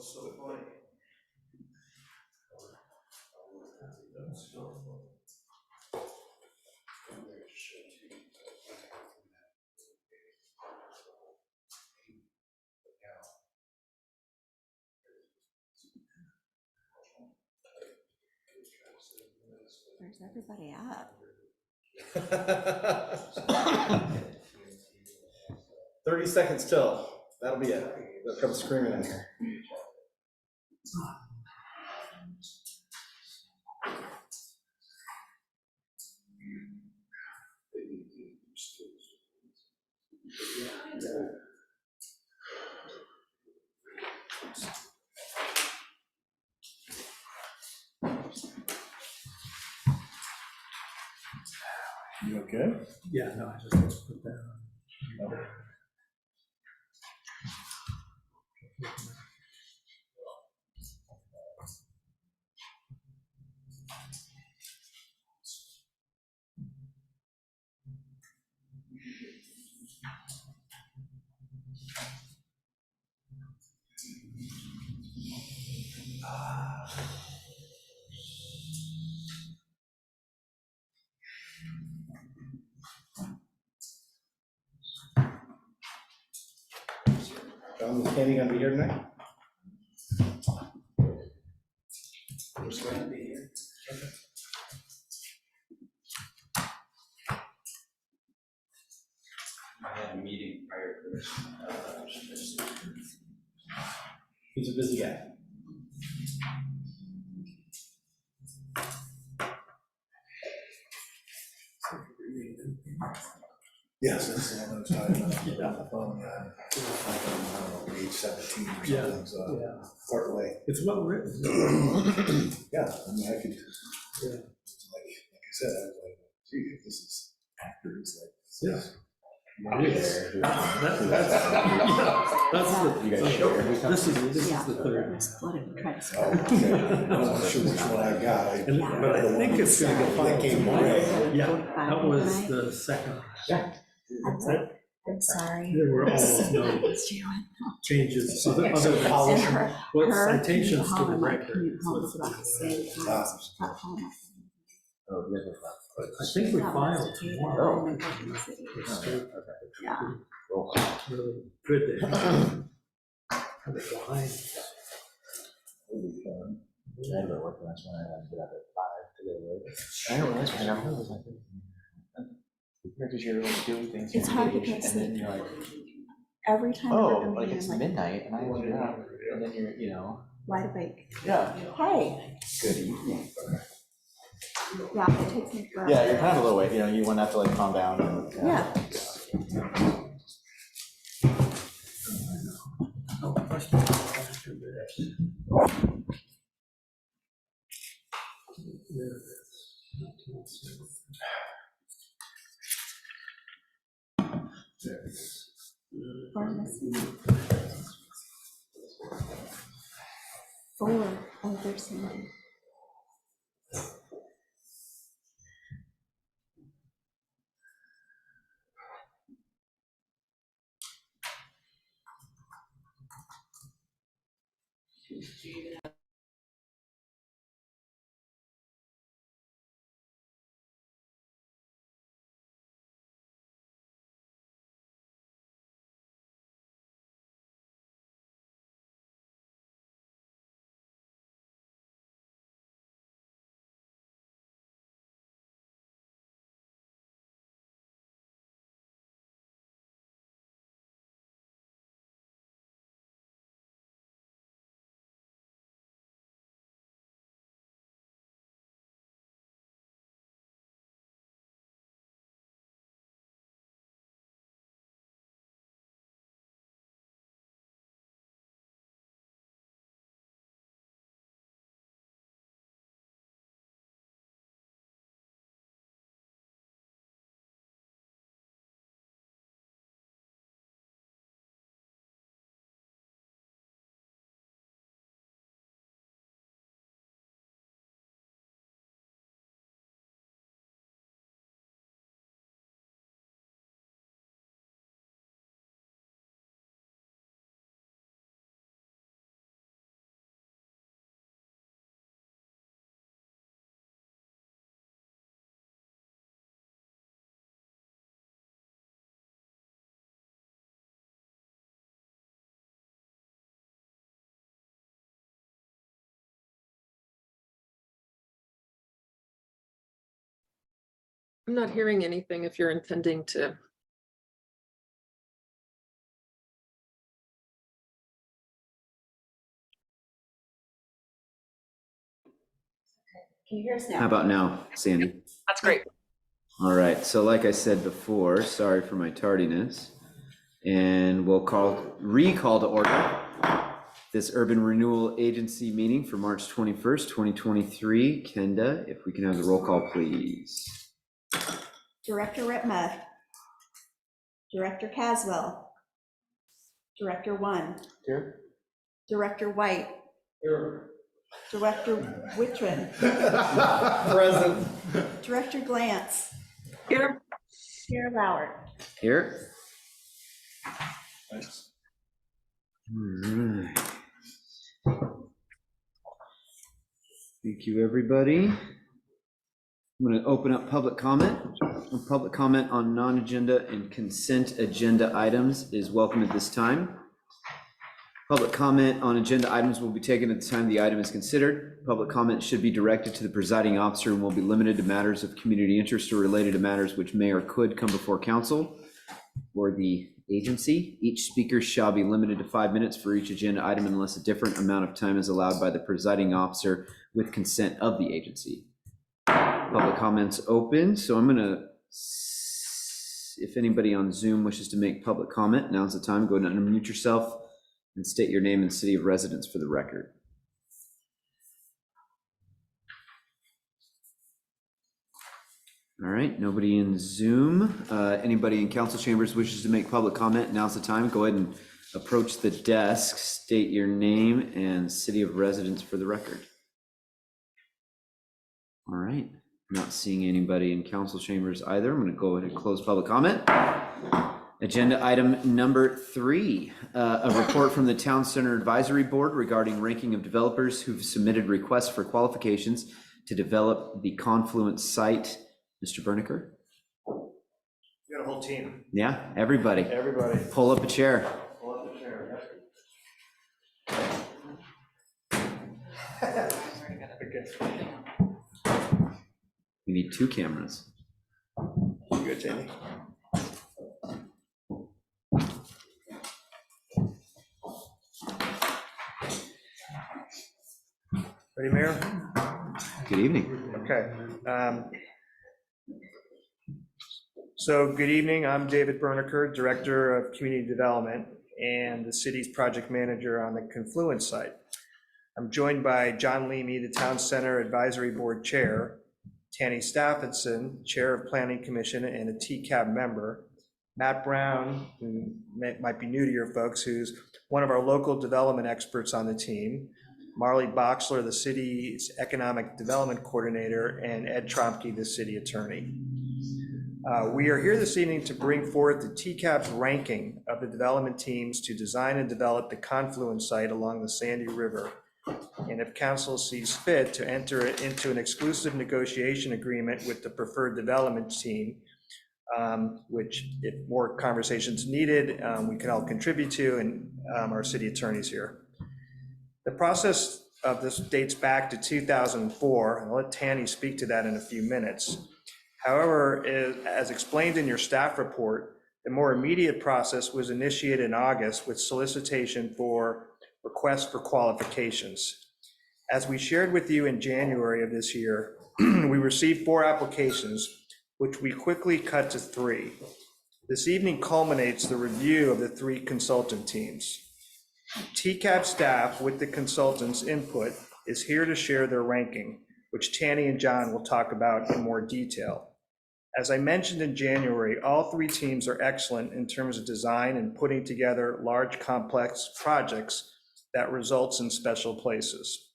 so funny. Where's everybody at? 30 seconds till. That'll be it. They'll come screaming in here. You okay? Yeah, no, I just want to put that on. Okay. John, is Kenny gonna be here tonight? Who's going to be here? I had a meeting prior to this. He's a busy guy. Yes, that's the one I was talking about on the phone. I don't know, age 17 or something, so Yeah, far away. it's well written. Yeah, I mean, I could, Yeah. like I said, I was like, gee, if this is actors, like, Yeah. That's the, you guys share. this is Yeah. the third. It's split it, try to Oh, split it. okay. I'm not sure which one I got. And, Yeah. but I think it's gonna get filed That came tomorrow. away. Yeah, that was the second. I'm sorry. There were almost no It's you. changes, so the other And than her, what her citations to the commute home and my record. commute home is about the same time. So she got home. I think we filed tomorrow. In Ocean City. Yeah. Really good day. Kind of behind. I had to work last night. I had to get up at 5 to go to work. I know, that's right. I was like, because you're like doing things. It's hard to engaged, get and then sleep. you're like, Every time I oh, work like in it's here, I'm midnight and I woke up, and then you're, wide awake. yeah. Hey. Good evening. Yeah, it takes me forever. Yeah, you're kind of a little way, you want to have to like calm down. And, Yeah. Oh, question after this. There it is. There it is. Pharmacy. 4 over Sandy. I'm not hearing anything if you're intending to. Can you hear us How now? about now, Sandy? That's great. All right, so like I said before, sorry for my tardiness. And we'll recall to order this Urban Renewal Agency meeting for March 21st, 2023. Kenda, if we can have the roll call, please. Director Ritma. Director Caswell. Director One. Here. Director White. Here. Director Wittrin. Present. Director Glantz. Here. Chair Lauer. Here. Thanks. All right. Thank you, everybody. I'm going to open up public comment. Public comment on non-agenda and consent agenda items is welcome at this time. Public comment on agenda items will be taken at the time the item is considered. Public comment should be directed to the presiding officer and will be limited to matters of community interest or related to matters which may or could come before council or the agency. Each speaker shall be limited to 5 minutes for each agenda item unless a different amount of time is allowed by the presiding officer with consent of the agency. Public comments open, so I'm gonna, if anybody on Zoom wishes to make public comment, now's the time. Go ahead and unmute yourself and state your name and city of residence for the record. All right, nobody in Zoom. Anybody in council chambers wishes to make public comment, now's the time. Go ahead and approach the desk, state your name and city of residence for the record. All right, not seeing anybody in council chambers either. I'm going to go ahead and close public comment. Agenda item number 3, a report from the Town Center Advisory Board regarding ranking of developers who've submitted requests for qualifications to develop the Confluence Site. Mr. Berniker? You got a whole team. Yeah, everybody. Everybody. Pull up a chair. Pull up the chair. We need 2 cameras. Good, Jamie. Ready, Mayor? Good evening. Okay. So good evening. I'm David Berniker, Director of Community Development and the city's project manager on the Confluence Site. I'm joined by John Leamy, the Town Center Advisory Board Chair, Tanny Staffordson, Chair of Planning Commission and a TCAB member, Matt Brown, who might be new to your folks, who's one of our local development experts on the team, Marley Boxler, the city's economic development coordinator, and Ed Tromke, the city attorney. We are here this evening to bring forth the TCAB's ranking of the development teams to design and develop the Confluence Site along the Sandy River. And if council sees fit, to enter it into an exclusive negotiation agreement with the preferred development team, which if more conversations needed, we can all contribute to, and our city attorneys here. The process of this dates back to 2004, and I'll let Tanny speak to that in a few minutes. However, as explained in your staff report, the more immediate process was initiated in August with solicitation for requests for qualifications. As we shared with you in January of this year, we received 4 applications, which we quickly cut to 3. This evening culminates the review of the 3 consultant teams. TCAB staff, with the consultants' input, is here to share their ranking, which Tanny and John will talk about in more detail. As I mentioned in January, all 3 teams are excellent in terms of design and putting together large, complex projects that results in special places.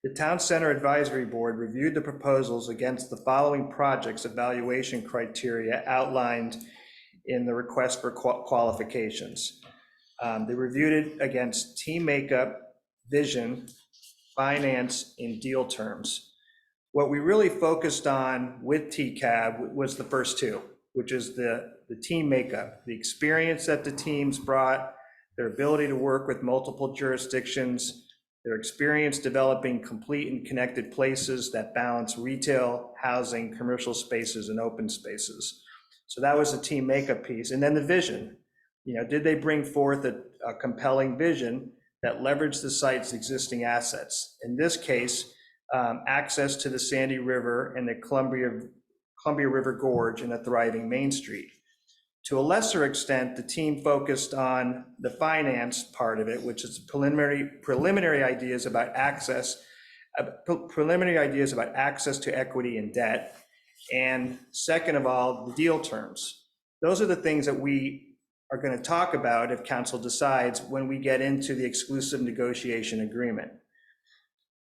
The Town Center Advisory Board reviewed the proposals against the following projects evaluation criteria outlined in the request for qualifications. They reviewed it against team makeup, vision, finance, and deal terms. What we really focused on with TCAB was the first 2, which is the team makeup, the experience that the teams brought, their ability to work with multiple jurisdictions, Their experience developing complete and connected places that balance retail, housing, commercial spaces, and open spaces. So that was the team makeup piece. And then the vision. Did they bring forth a compelling vision that leveraged the site's existing assets? In this case, access to the Sandy River and the Columbia River Gorge and a thriving Main Street. To a lesser extent, the team focused on the finance part of it, which is preliminary ideas about access to equity and debt. And second of all, the deal terms. Those are the things that we are going to talk about if council decides when we get into the exclusive negotiation agreement.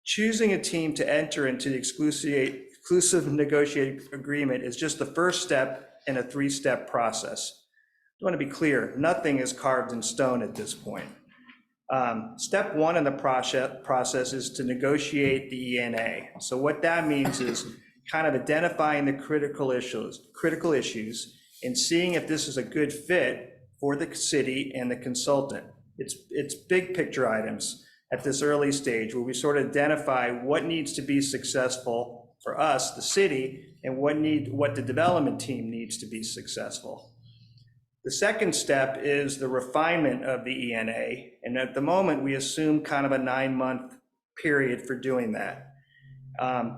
Choosing a team to enter into the exclusive negotiating agreement is just the first step in a three-step process. I want to be clear, nothing is carved in stone at this point. Step one in the process is to negotiate the ENA. So what that means is kind of identifying the critical issues and seeing if this is a good fit for the city and the consultant. It's big picture items at this early stage where we sort of identify what needs to be successful for us, the city, and what the development team needs to be successful. The second step is the refinement of the ENA. And at the moment, we assume kind of a 9-month period for doing that.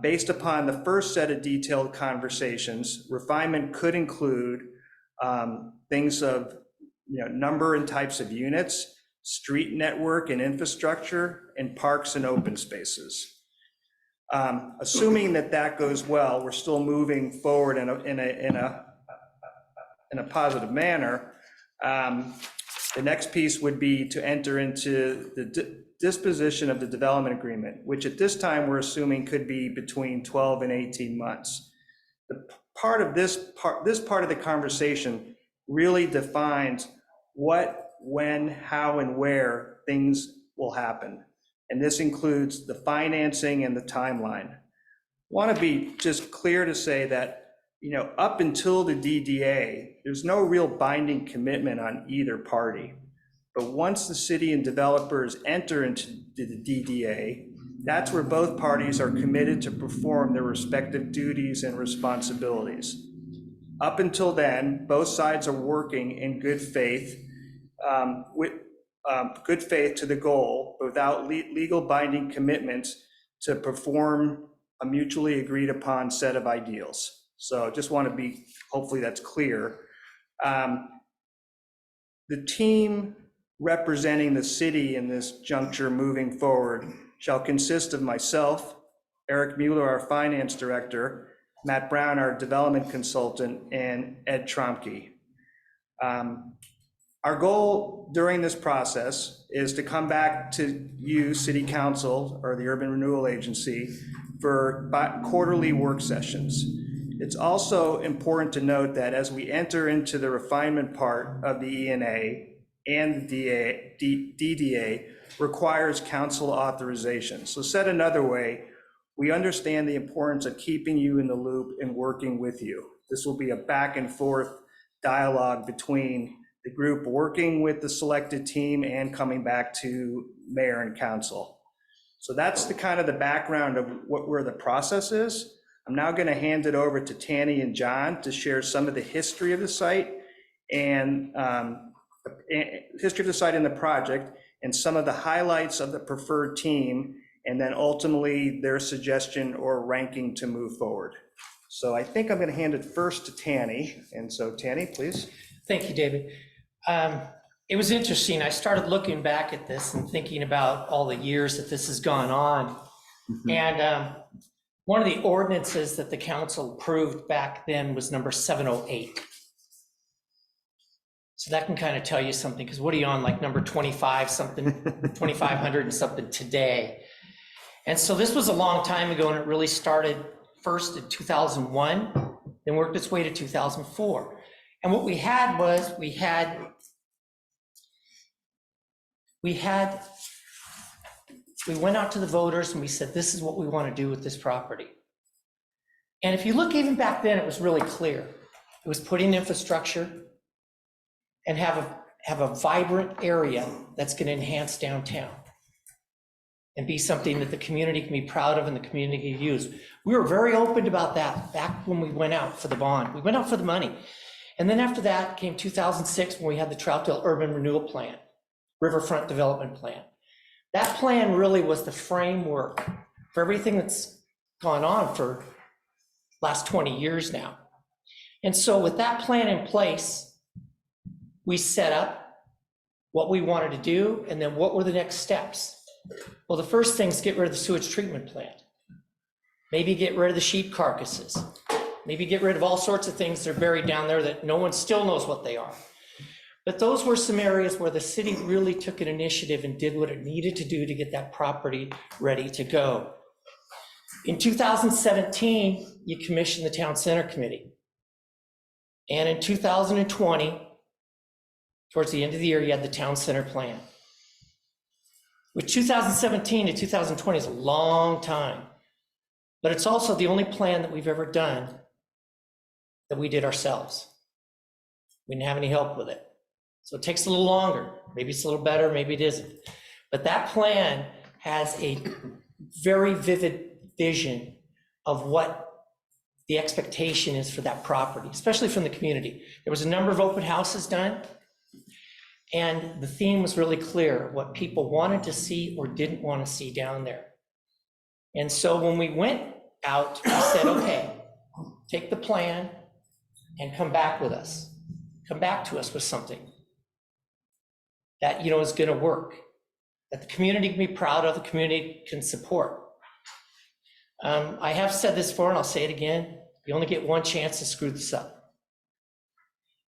Based upon the first set of detailed conversations, refinement could include things of number and types of units, street network and infrastructure, and parks and open spaces. Assuming that goes well, we're still moving forward in a positive manner. The next piece would be to enter into the disposition of the development agreement, which at this time we're assuming could be between 12 and 18 months. This part of the conversation really defines what, when, how, and where things will happen. And this includes the financing and the timeline. I want to be just clear to say that, up until the DDA, there's no real binding commitment on either party. But once the city and developers enter into the DDA, that's where both parties are committed to perform their respective duties and responsibilities. Up until then, both sides are working in good faith, good faith to the goal without legal binding commitments to perform a mutually agreed upon set of ideals. So just want to be, hopefully that's clear. The team representing the city in this juncture moving forward shall consist of myself, Eric Mueller, our finance director, Matt Brown, our development consultant, and Ed Tromke. Our goal during this process is to come back to you, City Council, or the Urban Renewal Agency, for quarterly work sessions. It's also important to note that as we enter into the refinement part of the ENA and the DDA requires council authorization. So said another way, we understand the importance of keeping you in the loop and working with you. This will be a back and forth dialogue between the group working with the selected team and coming back to mayor and council. So that's the kind of the background of where the process is. I'm now going to hand it over to Tanny and John to share some of the history of the site and history of the site and the project and some of the highlights of the preferred team, and then ultimately their suggestion or ranking to move forward. So I think I'm going to hand it first to Tanny. And so Tanny, please. Thank you, David. It was interesting. I started looking back at this and thinking about all the years that this has gone on. Mm-hmm. And one of the ordinances that the council approved back then was number 708. So that can kind of tell you something, because what are you on, like number 25 something, 2500 and something today. And so this was a long time ago, and it really started first in 2001, then worked its way to 2004. And what we had was, we went out to the voters and we said, this is what we want to do with this property. And if you look even back then, it was really clear. It was putting infrastructure and have a vibrant area that's going to enhance downtown. and be something that the community can be proud of and the community can use. We were very open about that back when we went out for the bond. We went out for the money. And then after that came 2006 when we had the Troutdale Urban Renewal Plan, Riverfront Development Plan. That plan really was the framework for everything that's gone on for last 20 years now. And so with that plan in place, we set up what we wanted to do, and then what were the next steps? Well, the first thing is get rid of the sewage treatment plant. Maybe get rid of the sheep carcasses. Maybe get rid of all sorts of things that are buried down there that no one still knows what they are. But those were some areas where the city really took an initiative and did what it needed to do to get that property ready to go. In 2017, you commissioned the Town Center Committee. And in 2020, towards the end of the year, you had the Town Center Plan. With 2017 to 2020 is a long time, but it's also the only plan that we've ever done that we did ourselves. We didn't have any help with it. So it takes a little longer. Maybe it's a little better, maybe it isn't. But that plan has a very vivid vision of what the expectation is for that property, especially from the community. There was a number of open houses done, and the theme was really clear, what people wanted to see or didn't want to see down there. And so when we went out, we said, okay, take the plan and come back with us. Come back to us with something that, you know, is going to work, that the community can be proud of, the community can support. I have said this before, and I'll say it again. You only get one chance to screw this up.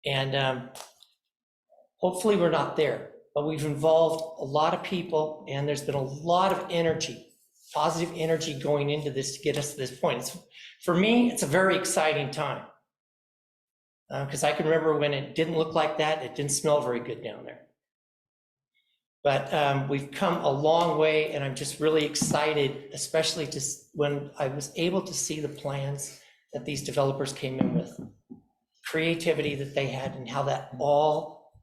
And hopefully we're not there, but we've involved a lot of people, and there's been a lot of energy, positive energy going into this to get us to this point. For me, it's a very exciting time. Because I can remember when it didn't look like that, it didn't smell very good down there. But we've come a long way, and I'm just really excited, especially when I was able to see the plans that these developers came in with, creativity that they had, and how that all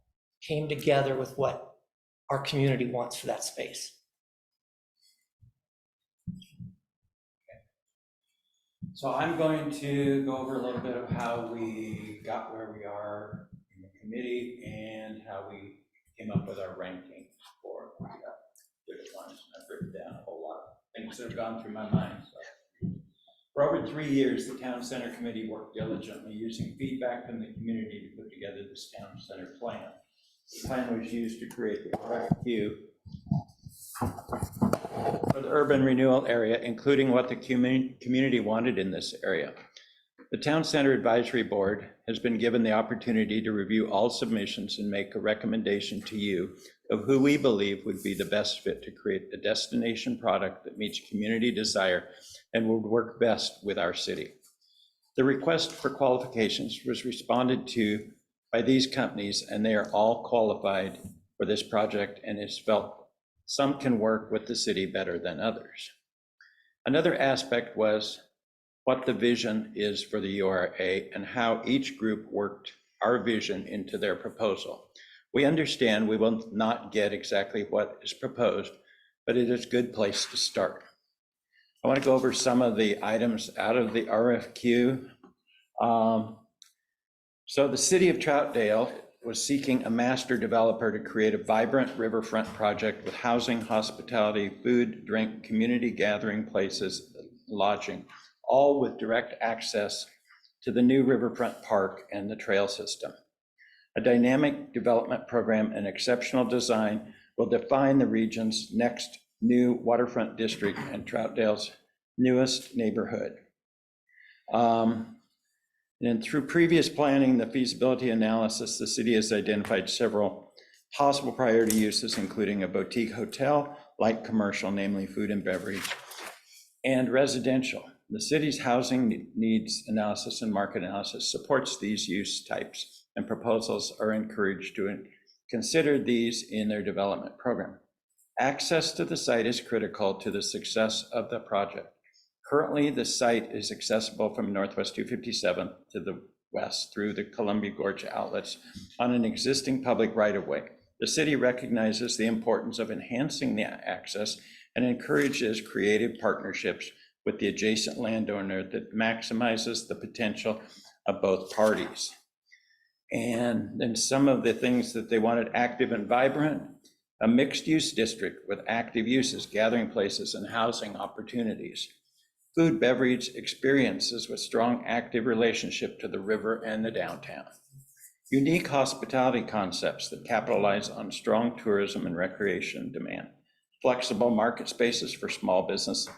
came together with what our community wants for that space. So I'm going to go over a little bit of how we got where we are in the committee and how we came up with our ranking for the good ones. I've written down a whole lot of things that have gone through my mind. So, for over 3 years, the Town Center Committee worked diligently using feedback from the community to put together this Town Center Plan. The plan was used to create the RFQ for the urban renewal area, including what the community wanted in this area. The Town Center Advisory Board has been given the opportunity to review all submissions and make a recommendation to you of who we believe would be the best fit to create a destination product that meets community desire and would work best with our city. The request for qualifications was responded to by these companies, and they are all qualified for this project, and it's felt some can work with the city better than others. Another aspect was what the vision is for the URA and how each group worked our vision into their proposal. We understand we will not get exactly what is proposed, but it is a good place to start. I want to go over some of the items out of the RFQ. So the city of Troutdale was seeking a master developer to create a vibrant riverfront project with housing, hospitality, food, drink, community gathering places, lodging, all with direct access to the new riverfront park and the trail system. A dynamic development program and exceptional design will define the region's next new waterfront district and Troutdale's newest neighborhood. And through previous planning, the feasibility analysis, the city has identified several possible priority uses, including a boutique hotel, light commercial, namely food and beverage, and residential. The city's housing needs analysis and market analysis supports these use types, and proposals are encouraged to consider these in their development program. Access to the site is critical to the success of the project. Currently, the site is accessible from Northwest 257 to the west through the Columbia Gorge outlets on an existing public right-of-way. The city recognizes the importance of enhancing the access and encourages creative partnerships with the adjacent landowner that maximizes the potential of both parties. And then some of the things that they wanted: active and vibrant, a mixed-use district with active uses, gathering places, and housing opportunities. Food, beverage experiences with strong active relationship to the river and the downtown. Unique hospitality concepts that capitalize on strong tourism and recreation demand. Flexible market spaces for small businesses,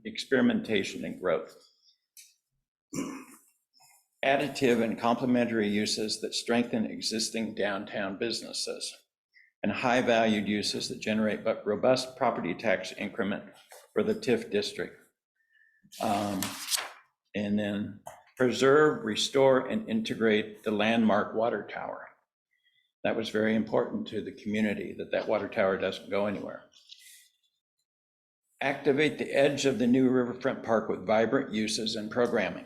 experimentation and growth. Additive and complementary uses that strengthen existing downtown businesses, and high-valued uses that generate robust property tax increment for the TIF district. And then preserve, restore, and integrate the landmark water tower. That was very important to the community, that water tower doesn't go anywhere. Activate the edge of the new riverfront park with vibrant uses and programming.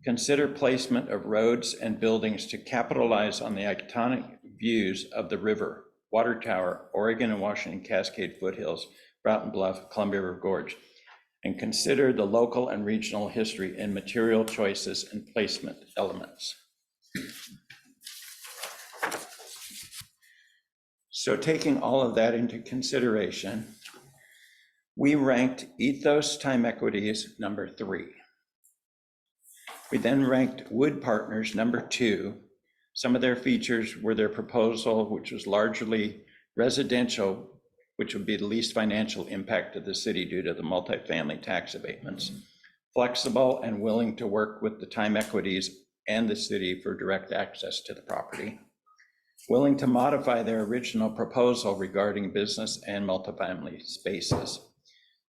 Consider placement of roads and buildings to capitalize on the iconic views of the river, water tower, Oregon and Washington Cascade foothills, Broughton Bluff, Columbia River Gorge, and consider the local and regional history and material choices and placement elements. So taking all of that into consideration, we ranked ethos time equities number 3. We then ranked Wood Partners number 2. Some of their features were their proposal, which was largely residential, which would be the least financial impact to the city due to the multifamily tax abatements. Flexible and willing to work with the time equities and the city for direct access to the property. Willing to modify their original proposal regarding business and multifamily spaces.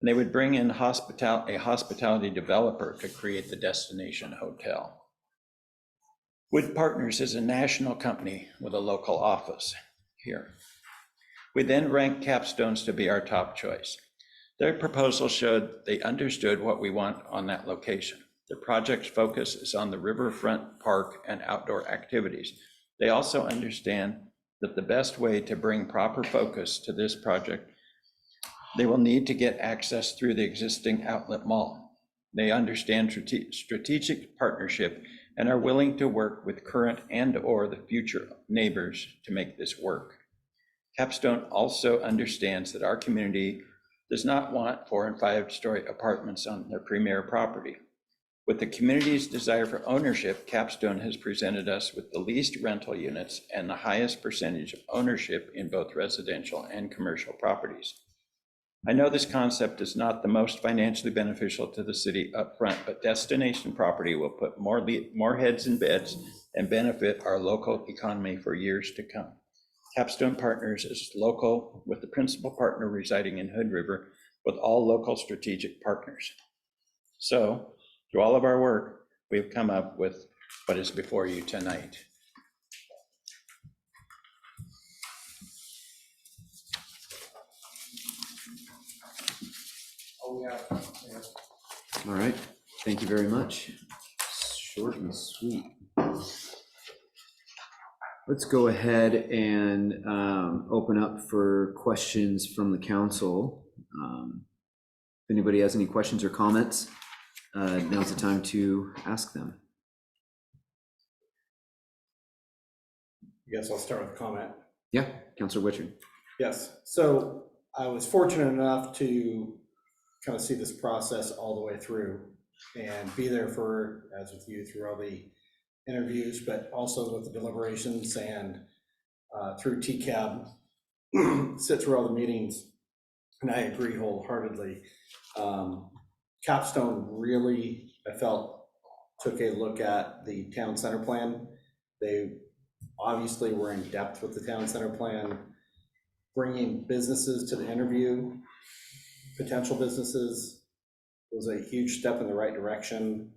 And they would bring in a hospitality developer to create the destination hotel. Wood Partners is a national company with a local office here. We then ranked Capstones to be our top choice. Their proposal showed they understood what we want on that location. The project's focus is on the riverfront park and outdoor activities. They also understand that the best way to bring proper focus to this project, they will need to get access through the existing outlet mall. They understand strategic partnership and are willing to work with current and/or the future neighbors to make this work. Capstone also understands that our community does not want 4- and 5-story apartments on their premier property. With the community's desire for ownership, Capstone has presented us with the least rental units and the highest percentage of ownership in both residential and commercial properties. I know this concept is not the most financially beneficial to the city upfront, but destination property will put more heads in beds and benefit our local economy for years to come. Capstone Partners is local, with the principal partner residing in Hood River, with all local strategic partners. So, through all of our work, we've come up with what is before you tonight. All right, thank you very much. Short and sweet. Let's go ahead and open up for questions from the council. If anybody has any questions or comments, now's the time to ask them. I guess I'll start with a comment. Yeah, Councilor Wichard. Yes, so I was fortunate enough to kind of see this process all the way through and be there for, as with you, through all the interviews, but also with the deliberations and through TCAB, sit through all the meetings, and I agree wholeheartedly. Capstone really, I felt, took a look at the town center plan. They obviously were in depth with the town center plan, bringing businesses to the interview, potential businesses, was a huge step in the right direction.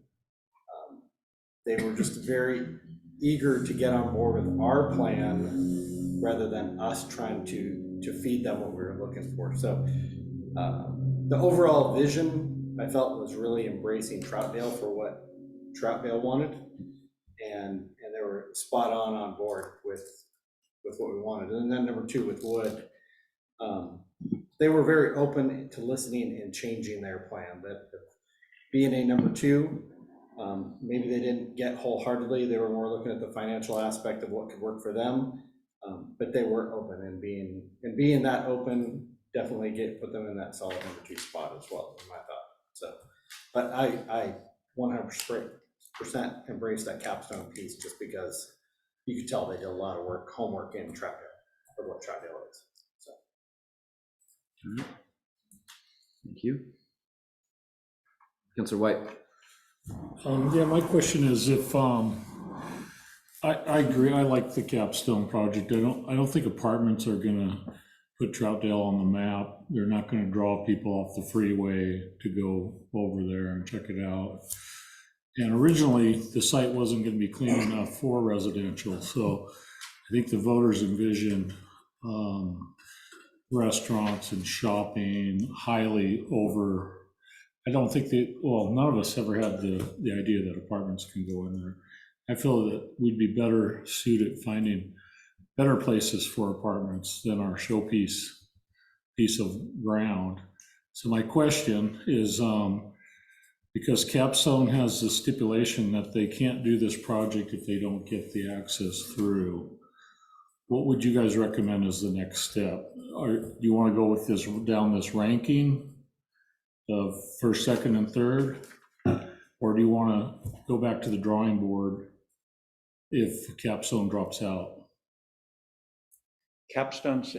They were just very eager to get on board with our plan rather than us trying to feed them what we were looking for. So the overall vision, I felt, was really embracing Troutdale for what Troutdale wanted, and they were spot on board with with what we wanted. And then number two, with Wood, they were very open to listening and changing their plan. That being a number two, maybe they didn't get wholeheartedly. They were more looking at the financial aspect of what could work for them. But they were open, and being that open definitely put them in that solid number two spot as well, in my thought. So, but I 100% embrace that capstone piece, just because you could tell they did a lot of homework in Troutdale, or what Troutdale is. So. All right. Thank you. Councilor White. Yeah, my question is if, I agree, I like the capstone project. I don't think apartments are gonna put Troutdale on the map. They're not gonna draw people off the freeway to go over there and check it out. And originally, the site wasn't gonna be clean enough for residential, so I think the voters envisioned restaurants and shopping highly over. I don't think none of us ever had the idea that apartments can go in there. I feel that we'd be better suited finding better places for apartments than our showpiece piece of ground. So my question is, because Capstone has the stipulation that they can't do this project if they don't get the access through, what would you guys recommend as the next step? Do you want to go with this down this ranking of first, second, and third? Or do you want to go back to the drawing board if Capstone drops out? Capstone's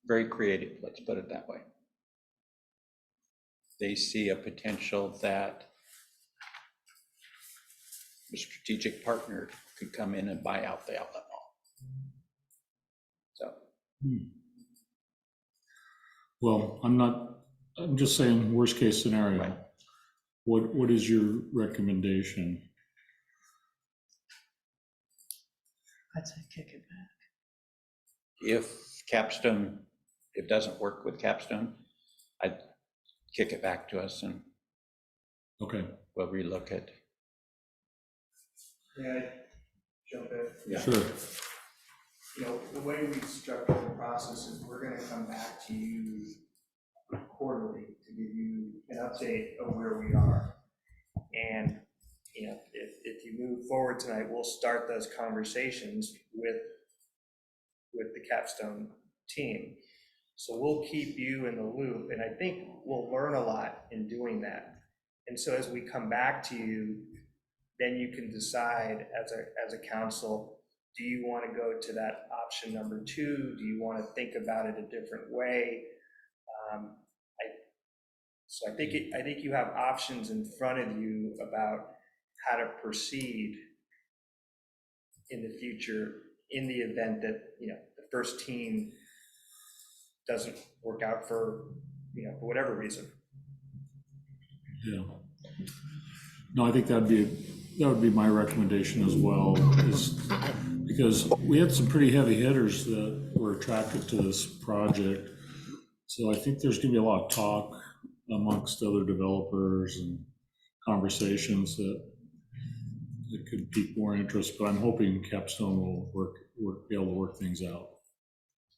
very creative, let's put it that way. They see a potential that a strategic partner could come in and buy out the outlet mall. So. Well, I'm just saying worst case scenario. Right. What is your recommendation? I'd say kick it back. If it doesn't work with Capstone, I'd kick it back to us and Okay. we'll relook at. Yeah, jump in. Yeah. Sure. You know, the way we structure the process is we're gonna come back to you quarterly to give you an update of where we are. And, you know, if you move forward tonight, we'll start those conversations with the Capstone team. So we'll keep you in the loop, and I think we'll learn a lot in doing that. And so as we come back to you, then you can decide as a council, do you want to go to that option number two? Do you want to think about it a different way? So I think you have options in front of you about how to proceed in the future in the event that, you know, the first team doesn't work out for for whatever reason. Yeah. No, I think that would be my recommendation as well, is because we had some pretty heavy hitters that were attracted to this project. So I think there's gonna be a lot of talk amongst other developers and conversations that could pique more interest, but I'm hoping Capstone will be able to work things out.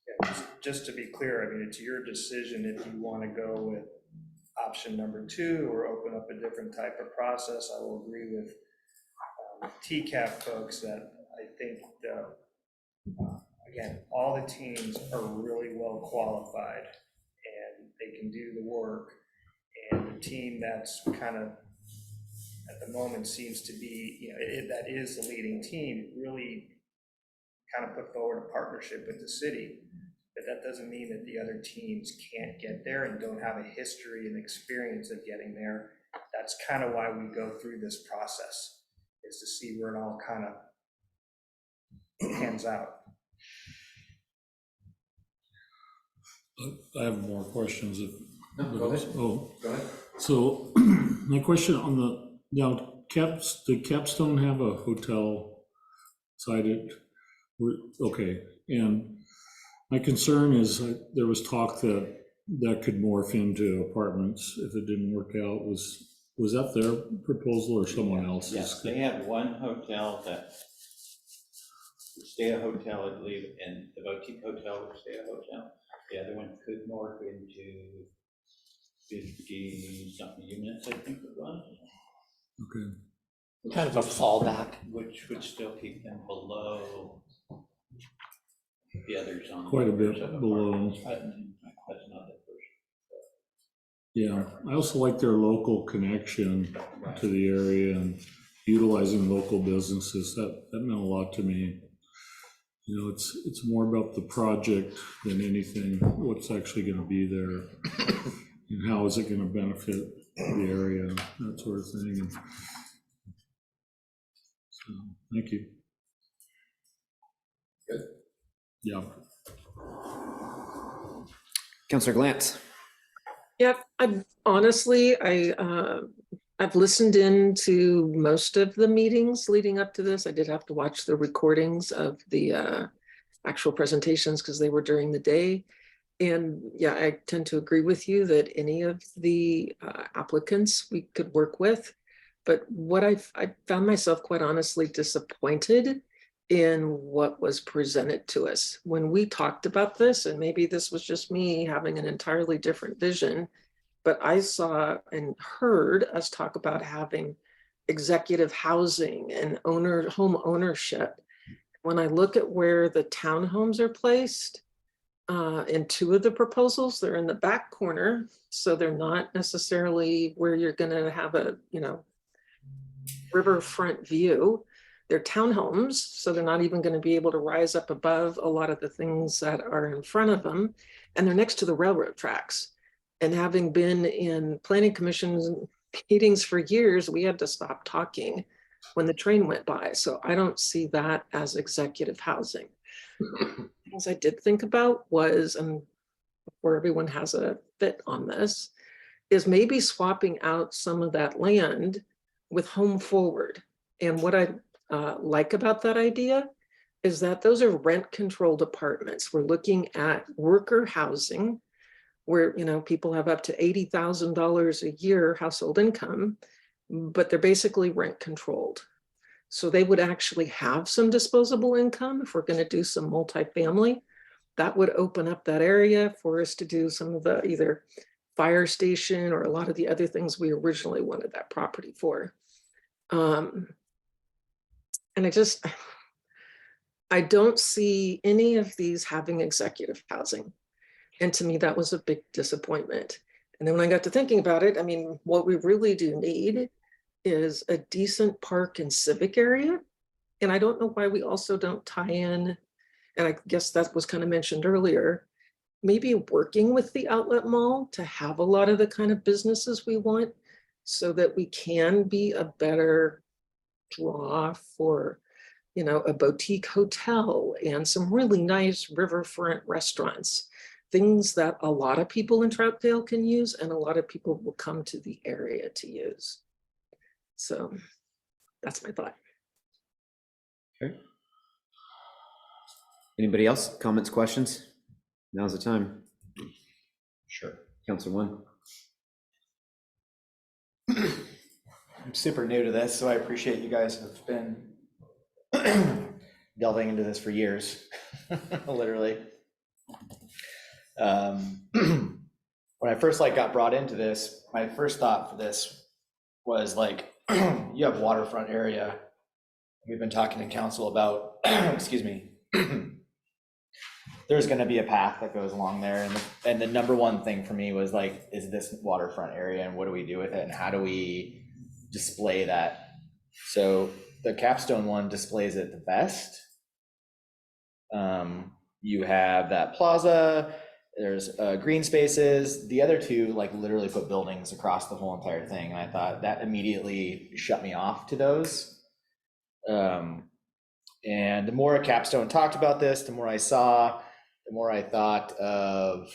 Yeah, just to be clear, I mean, it's your decision if you want to go with option number two or open up a different type of process. I will agree with TCAB folks that I think, again, all the teams are really well qualified and they can do the work. And the team that's kind of at the moment seems to be, that is the leading team, really kind of put forward a partnership with the city. But that doesn't mean that the other teams can't get there and don't have a history and experience of getting there. That's kind of why we go through this process, is to see where it all kind of pans out. I have more questions if. No, go ahead. Oh, Go ahead. so my question on did Capstone have a hotel sited? Okay, and my concern is there was talk that could morph into apartments if it didn't work out. Was Was that their proposal or someone else's? Yes, they had one hotel that would stay a hotel, I believe, and the boutique hotel would stay a hotel. The other one could morph into 50-something units, I think it was. Okay. Kind of a fallback. Which would still keep them below the others on. Quite a bit the below. apartments, but that's not the first. Yeah, I also like their local connection to the area and utilizing local businesses. That meant a lot to me. You know, it's more about the project than anything, what's actually going to be there and how is it going to benefit the area, that sort of thing. And so, thank you. Good. Yeah. Counselor Glantz. Yep, I've listened in to most of the meetings leading up to this. I did have to watch the recordings of the actual presentations because they were during the day. And yeah, I tend to agree with you that any of the applicants we could work with. But what I found myself quite honestly disappointed in what was presented to us. When we talked about this, and maybe this was just me having an entirely different vision, but I saw and heard us talk about having executive housing and home ownership. When I look at where the townhomes are placed, in two of the proposals, they're in the back corner, so they're not necessarily where you're going to have a, riverfront view. They're townhomes, so they're not even going to be able to rise up above a lot of the things that are in front of them, and they're next to the railroad tracks. And having been in planning commissions meetings for years, we had to stop talking when the train went by. So I don't see that as executive housing. Things I did think about was, and before everyone has a fit on this, is maybe swapping out some of that land with home forward. And what I like about that idea is that those are rent controlled apartments. We're looking at worker housing where, people have up to $80,000 a year household income, but they're basically rent controlled. So they would actually have some disposable income if we're going to do some multifamily. That would open up that area for us to do some of the either fire station or a lot of the other things we originally wanted that property for. And I don't see any of these having executive housing. And to me, that was a big disappointment. And then when I got to thinking about it, what we really do need is a decent park and civic area. And I don't know why we also don't tie in, and I guess that was kind of mentioned earlier, maybe working with the outlet mall to have a lot of the kind of businesses we want so that we can be a better draw for, a boutique hotel and some really nice riverfront restaurants, things that a lot of people in Troutdale can use and a lot of people will come to the area to use. So that's my thought. Okay. Anybody else? Comments, questions? Now's the time. Sure. Counselor One. I'm super new to this, so I appreciate you guys have been delving into this for years, literally. When I first got brought into this, my first thought for this was you have waterfront area. We've been talking to council about, excuse me, there's going to be a path that goes along there. And the number one thing for me was is this waterfront area and what do we do with it? And how do we display that? So the capstone one displays it the best. You have that plaza, there's green spaces. The other two literally put buildings across the whole entire thing. And I thought that immediately shut me off to those. And the more Capstone talked about this, the more I saw, the more I thought of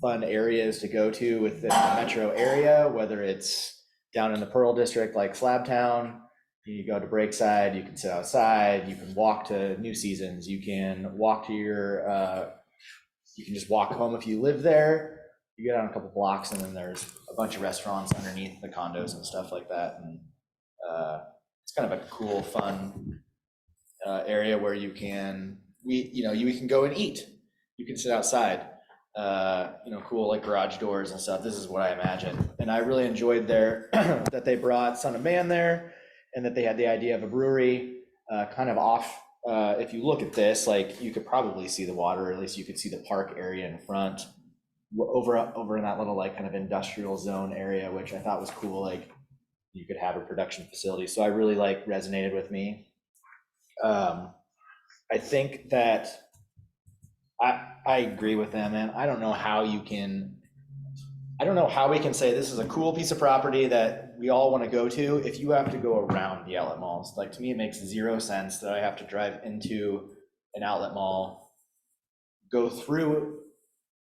fun areas to go to within the metro area, whether it's down in the Pearl District like Slabtown. You go to Breakside, you can sit outside, you can walk to New Seasons, you can walk to you can just walk home if you live there. You get on a couple blocks and then there's a a bunch of restaurants underneath the condos and stuff like that. And it's kind of a cool, fun area where you can, you can go and eat. You can sit outside, cool like garage doors and stuff. This is what I imagine. And I really enjoyed that they brought Son of Man there, and that they had the idea of a brewery kind of off. If you look at this, like you could probably see the water, or at least you could see the park area in front over in that little like kind of industrial zone area, which I thought was cool. Like you could have a production facility. So I really like resonated with me. I think that I agree with them, and I don't know how we can say this is a cool piece of property that we all want to go to if you have to go around the outlet malls. Like, to me, it makes zero sense that I have to drive into an outlet mall, go through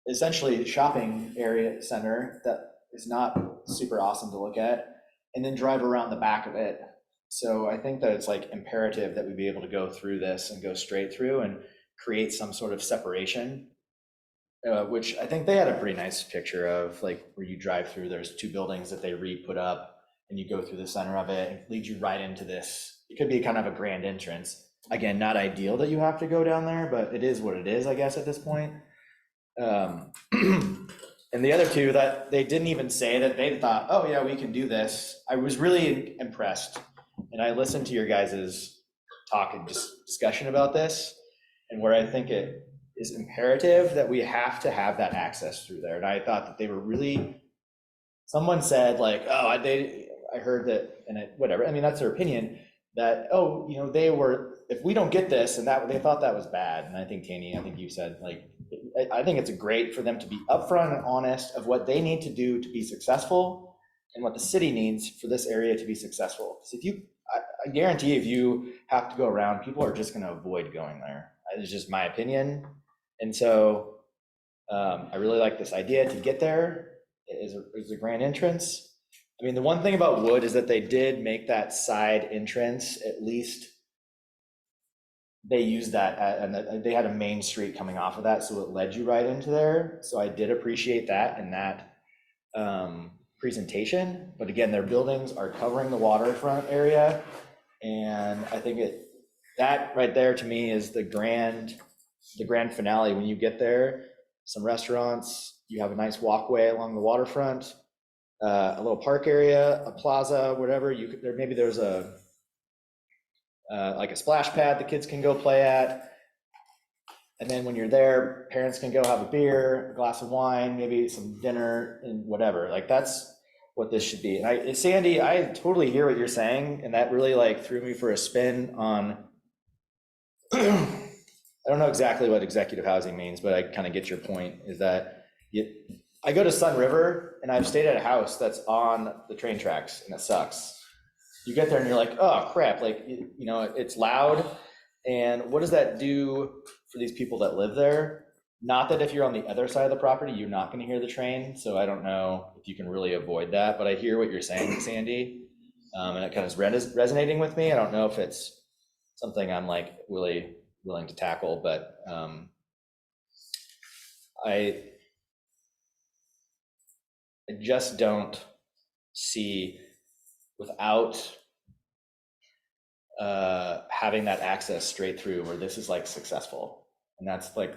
essentially a shopping area center that is not super awesome to look at, and then drive around the back of it. So I think that it's like imperative that we be able to go through this and go straight through and create some sort of separation, which I think they had a pretty nice picture of, like where you drive through, there's two buildings that they put up, and you go through the center of it, and it leads you right into this. It could be kind of a grand entrance. Again, not ideal that you have to go down there, but it is what it is, I guess, at this point. And the other two that they didn't even say that they thought, oh yeah, we can do this. I was really impressed. And I listened to your guys' talk and discussion about this, and where I think it is imperative that we have to have that access through there. And I thought that they were really, someone said like, oh, I heard that, and whatever, I mean, that's their opinion, that, oh, if we don't get this, and that they thought that was bad. And I think Tanny, I think you said, like, I think it's great for them to be upfront and honest of what they need to do to be successful and what the city needs for this area to be successful. Because I guarantee if you have to go around, people are just going to avoid going there. It's just my opinion. And so I really like this idea to get there. It is a grand entrance. I mean, the one thing about Wood is that they did make that side entrance, at least they used that, and they had a main street coming off of that, so it led you right into there. So I did appreciate that in that presentation. But again, their buildings are covering the waterfront area, and I think that right there to me is the grand finale. When you get there, some restaurants, you have a nice walkway along the waterfront, a little park area, a plaza, whatever. Maybe there's a like a splash pad the kids can go play at. And then when you're there, parents can go have a beer, a glass of wine, maybe some dinner, and whatever. Like, that's what this should be. And Sandy, I totally hear what you're saying, and that really like threw me for a spin on I don't know exactly what executive housing means, but I kind of get your point, is that I go to Sun River, and I've stayed at a house that's on the train tracks, and it sucks. You get there and you're like, oh crap, like, it's loud. And what does that do for these people that live there? Not that if you're on the other side of the property, you're not going to hear the train. So I don't know if you can really avoid that, but I hear what you're saying, Sandy. And it kind of is resonating with me. I don't know if it's something I'm like really willing to tackle, but I just don't see, without having that access straight through, where this is like successful. And that's like,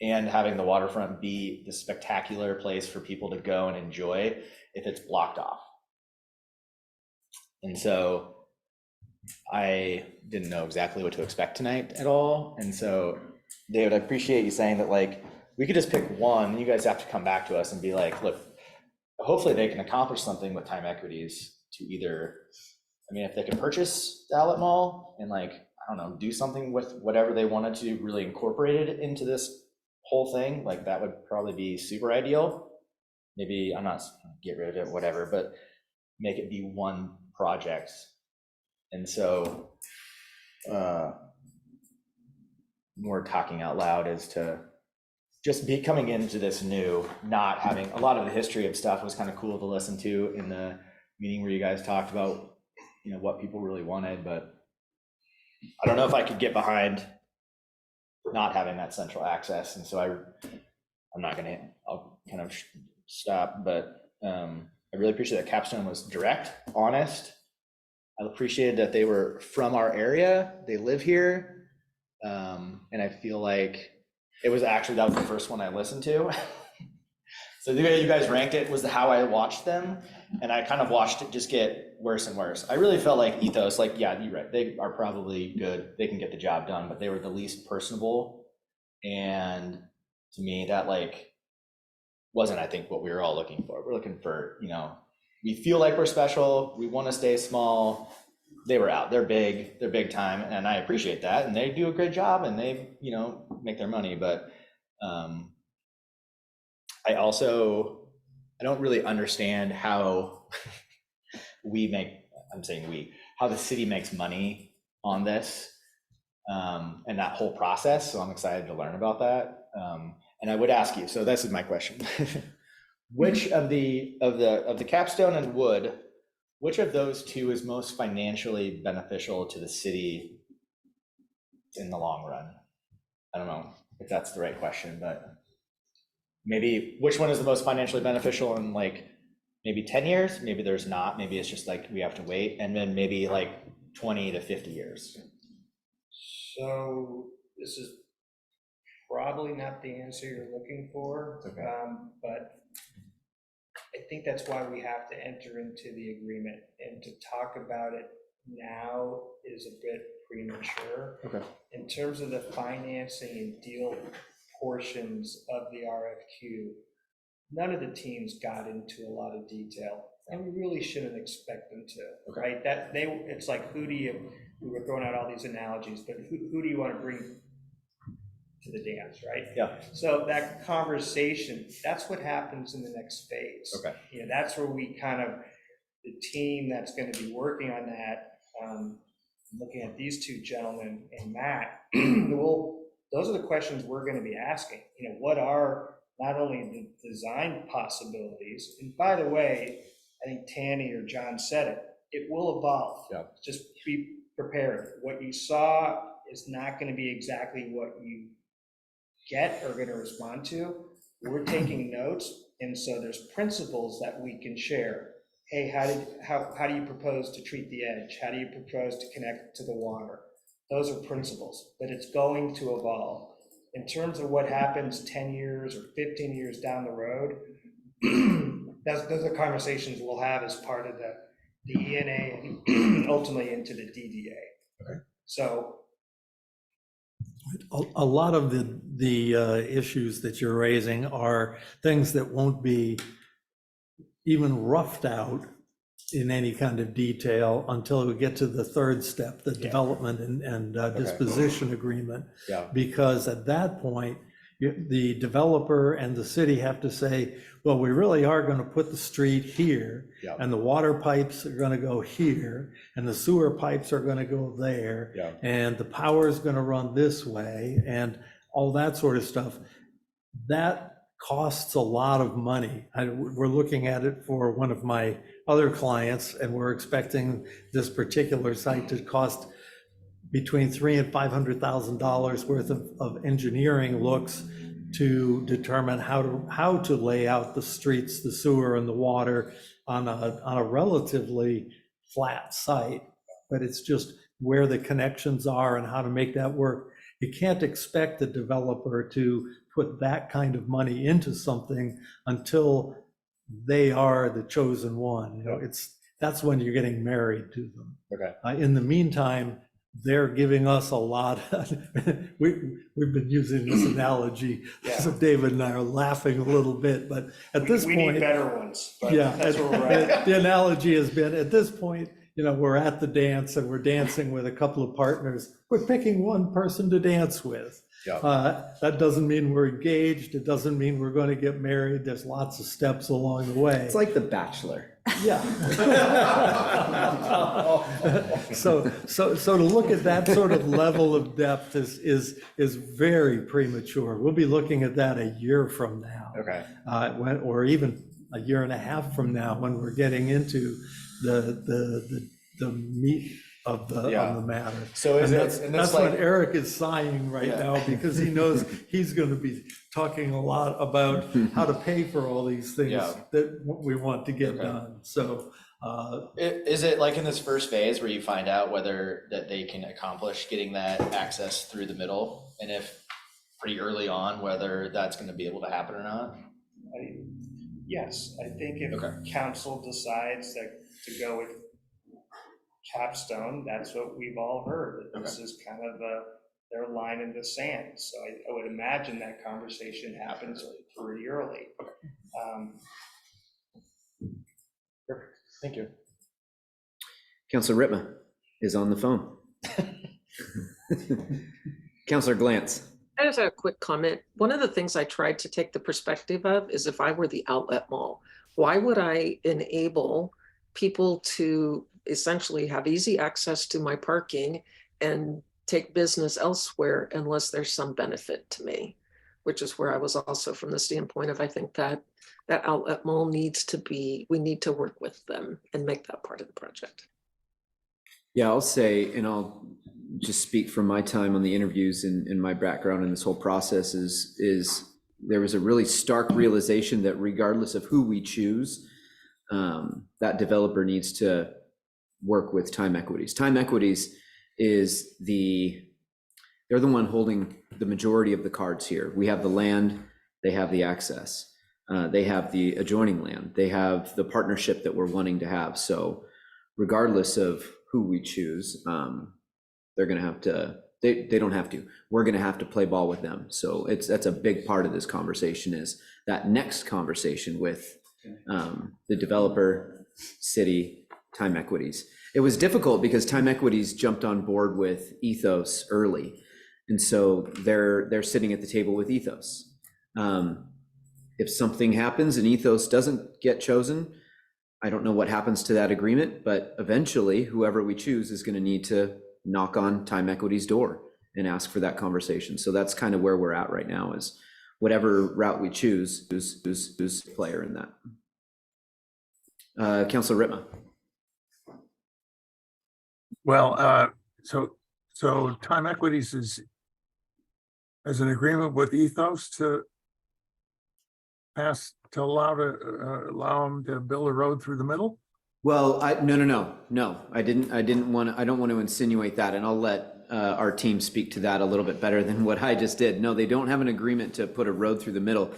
and having the waterfront be the spectacular place for people to go and enjoy if it's blocked off. And so I didn't know exactly what to expect tonight at all. And so, David, I appreciate you saying that, like, we could just pick one, and you guys have to come back to us and be like, look, hopefully they can accomplish something with time equities to either, I mean, if they can purchase the outlet mall and, like, I don't know, do something with whatever they wanted to really incorporate it into this whole thing, like, that would probably be super ideal. Maybe, I'm not, get rid of it, whatever, but make it be one project. And so more talking out loud is to just be coming into this new, not having a lot of the history of stuff was kind of cool to listen to in the meeting where you guys talked about, what people really wanted, but I don't know if I could get behind not having that central access. And so I'm not gonna, I'll kind of stop, but I really appreciate that Capstone was direct, honest. I appreciated that they were from our area, they live here. And I feel like that was the first one I listened to. So the way you guys ranked it was how I watched them, and I kind of watched it just get worse and worse. I really felt like Ethos, like, yeah, you're right, they are probably good, they can get the job done, but they were the least personable. And to me, that like wasn't, I think, what we were all looking for. We're looking for, we feel like we're special, we want to stay small. They were out, they're big time, and I appreciate that, and they do a great job, and they, make their money, but I don't really understand how how the city makes money on this, and that whole process. So I'm excited to learn about that. And I would ask you, so this is my question. Which of the Capstone and Wood, which of those two is most financially beneficial to the city in the long run? I don't know if that's the right question, but maybe which one is the most financially beneficial in like maybe 10 years? Maybe there's not, maybe it's just like we have to wait, and then maybe like 20 to 50 years. So this is probably not the answer you're looking for, Okay. But I think that's why we have to enter into the agreement, and to talk about it now is a bit premature. Okay. In terms of the financing and deal portions of the RFQ, none of the teams got into a lot of detail, and we really shouldn't expect them to, Okay. right? It's like, we were throwing out all these analogies, but who do you want to bring to the dance, right? Yeah. So that conversation, that's what happens in the next phase. Okay. That's where we the team that's going to be working on that, looking at these two gentlemen and Matt, those are the questions we're going to be asking. What are not only the design possibilities, and by the way, I think Tanny or John said it, it will evolve. Yeah. Just be prepared. What you saw is not going to be exactly what you get or going to respond to. We're taking notes, and so there's principles that we can share. Hey, how do you propose to treat the edge? How do you propose to connect to the water? Those are principles, but it's going to evolve. In terms of what happens 10 years or 15 years down the road, those are conversations we'll have as part of the ENA and ultimately into the DDA. Okay. So A lot of the issues that you're raising are things that won't be even roughed out in any kind of detail until we get to the third step, the development and disposition agreement. Yeah. Because at that point, the developer and the city have to say, well, we really are going to put the street here, Yeah. and the water pipes are going to go here, and the sewer pipes are going to go there, Yeah. and the power is going to run this way, and all that sort of stuff. That costs a lot of money. We're looking at it for one of my other clients, and we're expecting this particular site to cost between $300,000 and $500,000 worth of engineering looks to determine how to lay out the streets, the sewer, and the water on a relatively flat site. But it's just where the connections are and how to make that work. You can't expect the developer to put that kind of money into something until they are the chosen one. That's when you're getting married to them. Okay. In the meantime, they're giving us a lot. We've been using this analogy, so David and I are laughing a little bit, but at this point. We need better ones, but Yeah, that's where we're at. the analogy has been, at this point, we're at the dance and we're dancing with a couple of partners. We're picking one person to dance with. Yeah. That doesn't mean we're engaged. It doesn't mean we're going to get married. There's lots of steps along the way. It's like The Bachelor. Yeah. So to look at that sort of level of depth is very premature. We'll be looking at that a year from now. Okay. Or even a year and a half from now, when we're getting into the of the Yeah. matter. So is And it, that's, and that's it's what like, Eric is sighing right Yeah. now, because he knows he's gonna be talking a lot about how to pay for all these things Yeah. that we want to get Okay. done. So, is it like in this first phase where you find out whether that they can accomplish getting that access through the middle? And if pretty early on, whether that's gonna be able to happen or not? Yes, I think if Okay. council decides that to go with capstone, that's what we've all heard, that this is kind of their line in the sand. So I would imagine that conversation happens pretty early. Perfect. Thank you. Counselor Rittma is on the phone. Counselor Glantz. I just had a quick comment. One of the things I tried to take the perspective of is if I were the outlet mall, why would I enable people to essentially have easy access to my parking and take business elsewhere unless there's some benefit to me? Which is where I was also from the standpoint of, I think that that outlet mall needs to be, we need to work with them and make that part of the project. Yeah, I'll say, and I'll just speak from my time on the interviews and my background in this whole process is there was a really stark realization that regardless of who we choose, that developer needs to work with time equities. Time equities is they're the one holding the majority of the cards here. We have the land, they have the access, they have the adjoining land, they have the partnership that we're wanting to have. So regardless of who we choose, they're going to have to, they don't have to, we're going to have to play ball with them. So that's a big part of this conversation, is that next conversation with the developer, city, time equities. It was difficult because time equities jumped on board with ethos early. And so they're sitting at the table with ethos. If something happens and ethos doesn't get chosen, I don't know what happens to that agreement, but eventually whoever we choose is going to need to knock on time equity's door and ask for that conversation. So that's kind of where we're at right now, is whatever route we choose, who's the player in that. Councilor Rittma. Well, so time equities is an agreement with ethos to pass, to allow them to build a road through the middle? Well, no. I don't want to insinuate that, and I'll let our team speak to that a little bit better than what I just did. No, they don't have an agreement to put a road through the middle,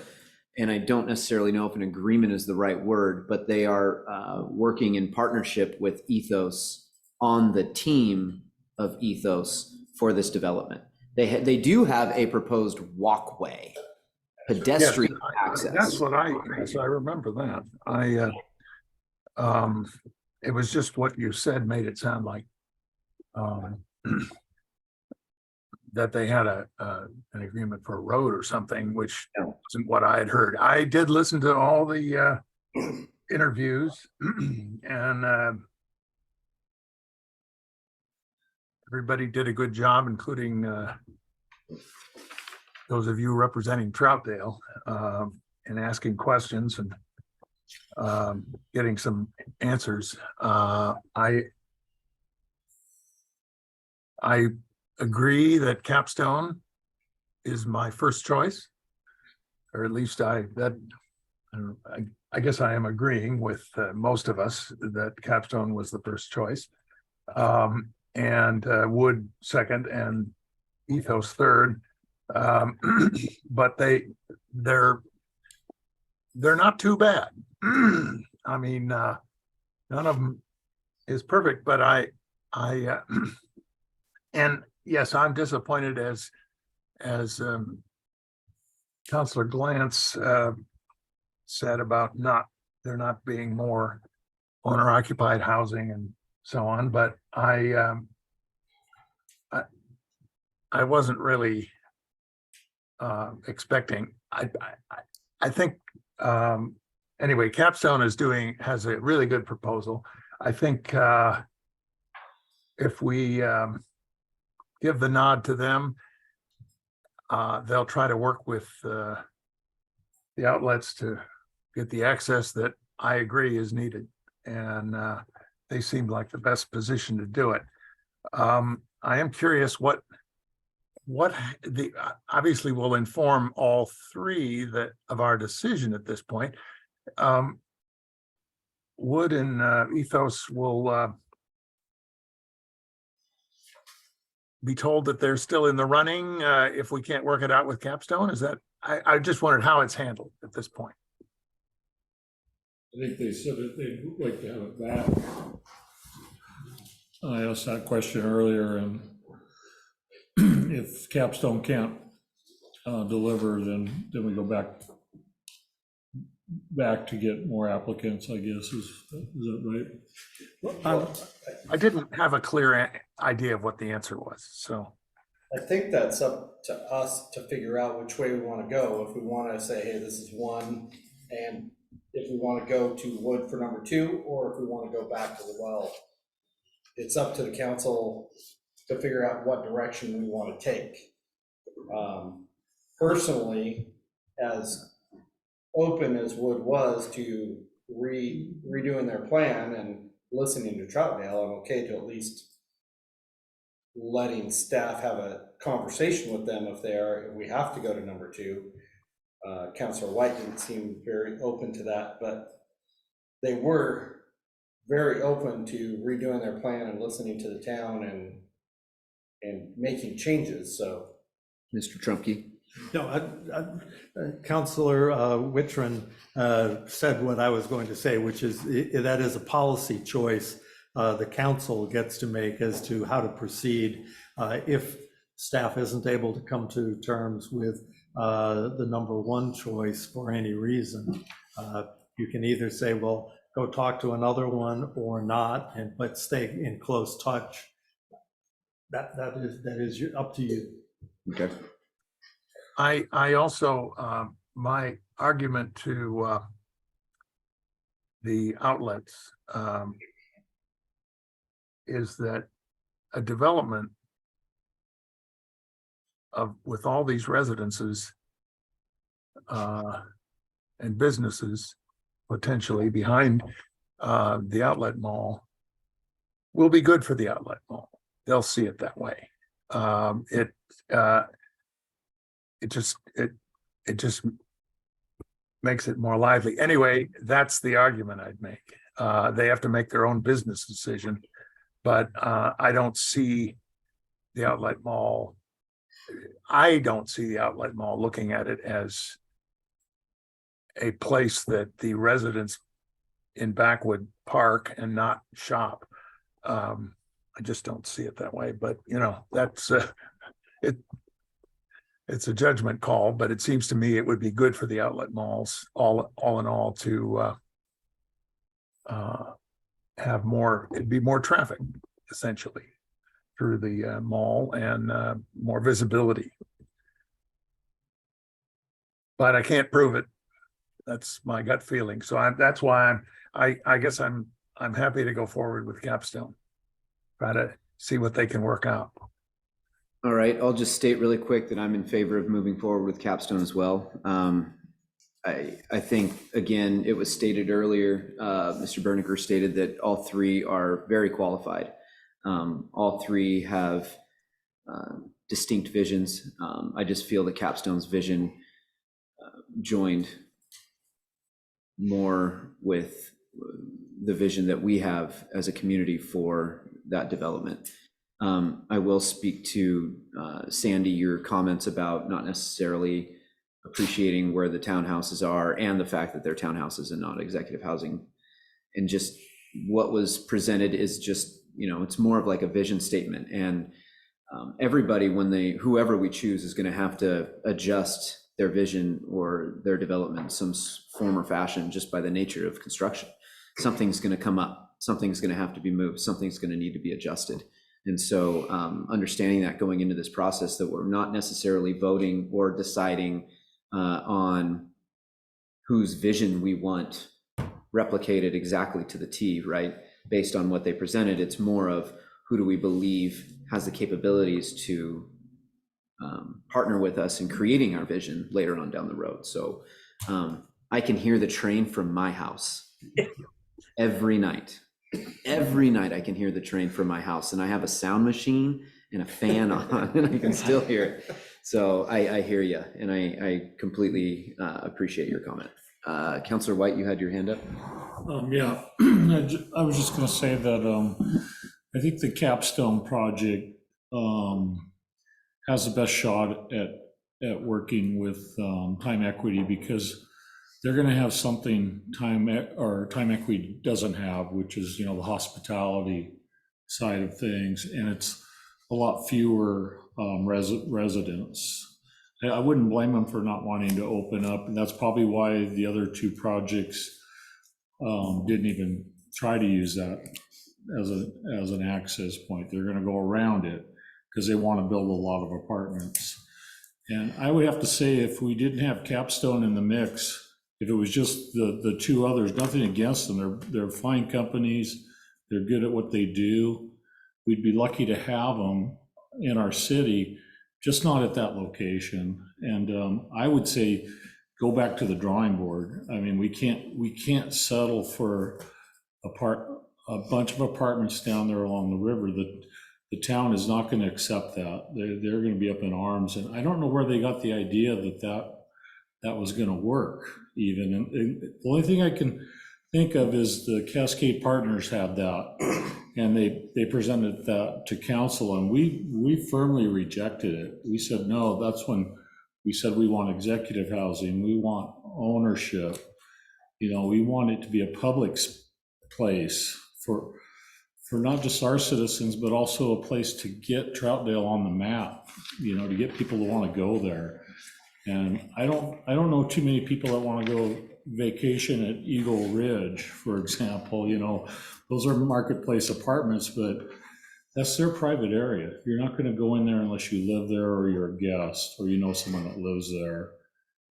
and I don't necessarily know if an agreement is the right word, but they are working in partnership with ethos on the team of ethos for this development. They do have a proposed walkway, pedestrian access. That's what I remember that. It was just what you said made it sound like that they had an agreement for a road or something, which wasn't what I had heard. I did listen to all the interviews and everybody did a good job, including those of you representing Troutdale, and asking questions and getting some answers. I agree that capstone is my first choice, or at least I guess I am agreeing with most of us that capstone was the first choice, and Wood second and ethos third. But they're not too bad. I mean, none of them is perfect, but I and yes, I'm disappointed as Councilor Glantz said about there not being more owner occupied housing and so on, but I wasn't really expecting. I think anyway, capstone has a really good proposal. I think if we give the nod to them, they'll try to work with the outlets to get the access that I agree is needed, and they seem like the best position to do it. I am curious what the, obviously will inform all three of our decision at this point. Wood and Ethos will be told that they're still in the running if we can't work it out with Capstone? Is that, I just wondered how it's handled at this point. I think they said that they'd like to have it back. I asked that question earlier, and if Capstone can't deliver, then we go back to get more applicants, I guess, is that right? I didn't have a clear idea of what the answer was, so. I think that's up to us to figure out which way we want to go. If we want to say, hey, this is one, and if we want to go to Wood for number two, or if we want to go back to the well. It's up to the council to figure out what direction we want to take. Personally, as open as Wood was to redoing their plan and listening to Troutdale, I'm okay to at least letting staff have a conversation with them if we have to go to number two. Councilor White didn't seem very open to that, but they were very open to redoing their plan and listening to the town and making changes, so. Mr. Trumke? No, Councilor Wittrin said what I was going to say, which is that is a policy choice the council gets to make as to how to proceed if staff isn't able to come to terms with the number one choice for any reason. You can either say, well, go talk to another one or not, but stay in close touch. That is up to you. Okay. I also, my argument to the outlets is that a development with all these residences and businesses potentially behind the outlet mall will be good for the outlet mall. They'll see it that way. It just makes it more lively. Anyway, that's the argument I'd make. They have to make their own business decision, but I don't see the outlet mall. I don't see the outlet mall looking at it as a place that the residents in back would park and not shop. I just don't see it that way, but you know, that's it's a judgment call, but it seems to me it would be good for the outlet malls all in all to have more, it'd be more traffic essentially through the mall and more visibility. But I can't prove it. That's my gut feeling. So that's why I guess I'm happy to go forward with Capstone. Try to see what they can work out. All right, I'll just state really quick that I'm in favor of moving forward with Capstone as well. I think, again, it was stated earlier, Mr. Berniger stated that all three are very qualified. All three have distinct visions. I just feel that Capstone's vision joined more with the vision that we have as a community for that development. I will speak to Sandy, your comments about not necessarily appreciating where the townhouses are and the fact that they're townhouses and not executive housing. And just what was presented is just, you know, it's more of like a vision statement. And everybody, whoever we choose is going to have to adjust their vision or their development in some form or fashion just by the nature of construction. Something's going to come up, something's going to have to be moved, something's going to need to be adjusted. And so understanding that going into this process, that we're not necessarily voting or deciding on whose vision we want replicated exactly to the T, right? Based on what they presented, it's more of who do we believe has the capabilities to partner with us in creating our vision later on down the road. So I can hear the train from my house every night. every night I can hear the train from my house, and I have a sound machine and a fan on, and I can still hear it. So I hear you, and I completely appreciate your comment. Counselor White, you had your hand up? Yeah, I was just gonna say that I think the capstone project has the best shot at working with time equity, because they're gonna have something time equity doesn't have, which is, the hospitality side of things, and it's a lot fewer residents. I wouldn't blame them for not wanting to open up, and that's probably why the other two projects didn't even try to use that as an access point. They're going to go around it because they want to build a lot of apartments. And I would have to say, if we didn't have Capstone in the mix, if it was just the two others, nothing against them, they're fine companies, they're good at what they do. We'd be lucky to have them in our city, just not at that location. And I would say, go back to the drawing board. I mean, we can't settle for a bunch of apartments down there along the river. The town is not going to accept that. They're going to be up in arms. And I don't know where they got the idea that was going to work even. And the only thing I can think of is the Cascade Partners had that, and they presented that to council, and we firmly rejected it. We said, no, that's when we said we want executive housing, we want ownership. We want it to be a public place for not just our citizens, but also a place to get Troutdale on the map, to get people to want to go there. And I don't know too many people that want to go vacation at Eagle Ridge, for example. Those are marketplace apartments, but that's their private area. You're not going to go in there unless you live there or you're a guest or you know someone that lives there.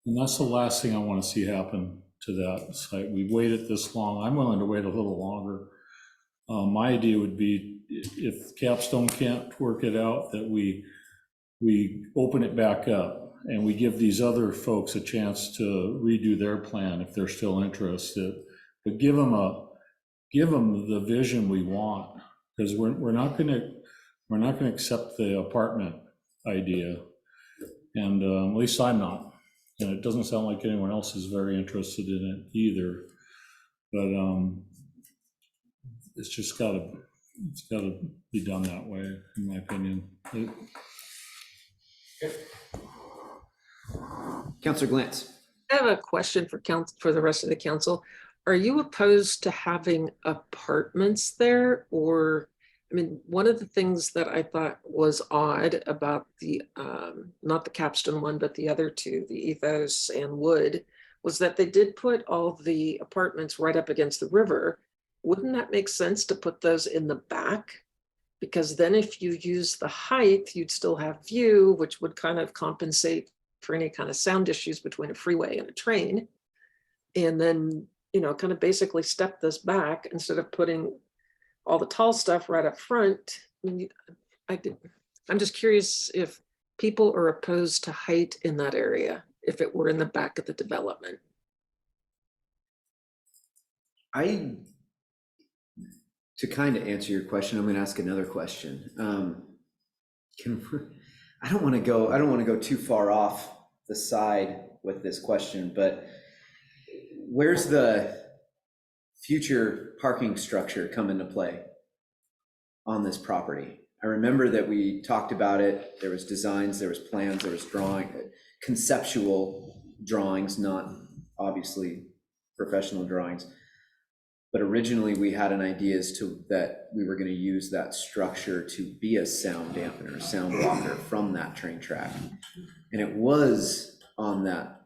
And that's the last thing I want to see happen to that site. We've waited this long. I'm willing to wait a little longer. My idea would be, if Capstone can't work it out, that we open it back up and we give these other folks a chance to redo their plan if they're still interested. But give them the vision we want, because we're not going to accept the apartment idea, and at least I'm not. And it doesn't sound like anyone else is very interested in it either. But it's just got to be done that way, in my opinion. Counselor Glantz. I have a question for the rest of the council. Are you opposed to having apartments there? Or, one of the things that I thought was odd about the, not the Capstone one, but the other two, the Ethos and Wood, was that they did put all the apartments right up against the river. Wouldn't that make sense to put those in the back? Because then if you use the height, you'd still have view, which would kind of compensate for any kind of sound issues between a freeway and a train. And then, kind of basically step this back instead of putting all the tall stuff right up front. I'm just curious if people are opposed to height in that area, if it were in the back of the development. To kind of answer your question, I'm going to ask another question. I don't want to go too far off the side with this question, but where's the future parking structure come into play on this property? I remember that we talked about it. There was designs, there was plans, there was conceptual drawings, not obviously professional drawings. But originally we had an idea as to that we were going to use that structure to be a sound dampener, sound blocker from that train track. And it was on that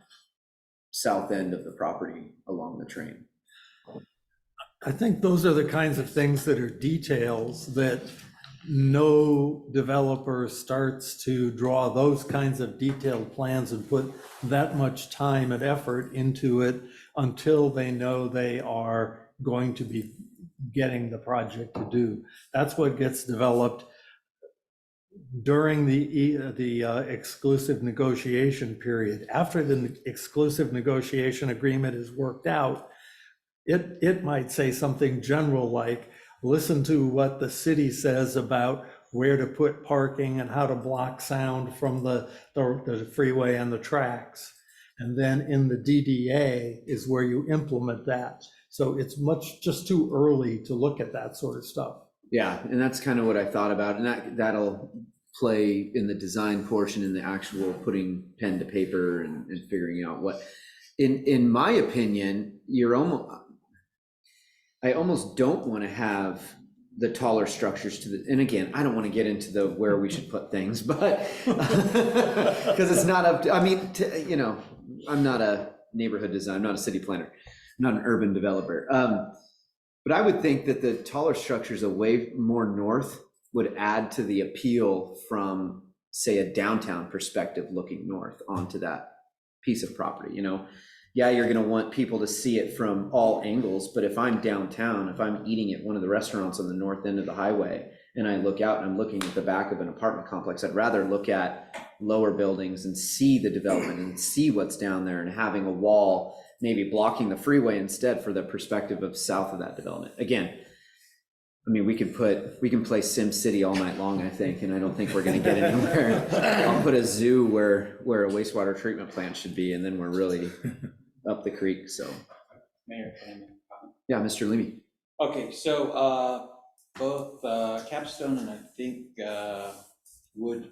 south end of the property along the train. I think those are the kinds of things that are details that no developer starts to draw those kinds of detailed plans and put that much time and effort into it until they know they are going to be getting the project to do. That's what gets developed during the exclusive negotiation period. After the exclusive negotiation agreement is worked out, it might say something general like, listen to what the city says about where to put parking and how to block sound from the freeway and the tracks. And then in the DDA is where you implement that. So it's just too early to look at that sort of stuff. Yeah, and that's kind of what I thought about, and that'll play in the design portion, in the actual putting pen to paper and figuring out what, in my opinion, I almost don't want to have the taller structures and again, I don't want to get into where we should put things, but because it's not up to, I mean, I'm not a neighborhood designer, I'm not a city planner, I'm not an urban developer. But I would think that the taller structures away more north would add to the appeal from, say, a downtown perspective looking north onto that piece of property, Yeah, you're going to want people to see it from all angles, but if I'm downtown, if I'm eating at one of the restaurants on the north end of the highway and I look out and I'm looking at the back of an apartment complex, I'd rather look at lower buildings and see the development and see what's down there, and having a wall maybe blocking the freeway instead for the perspective of south of that development. Again, I mean, we can play Sim City all night long, I think, and I don't think we're going to get anywhere. I'll put a zoo where a wastewater treatment plant should be, and then we're really up the creek. So, Mayor, can I make a comment? yeah, Mr. Leamy. Okay, so both Capstone and I think Wood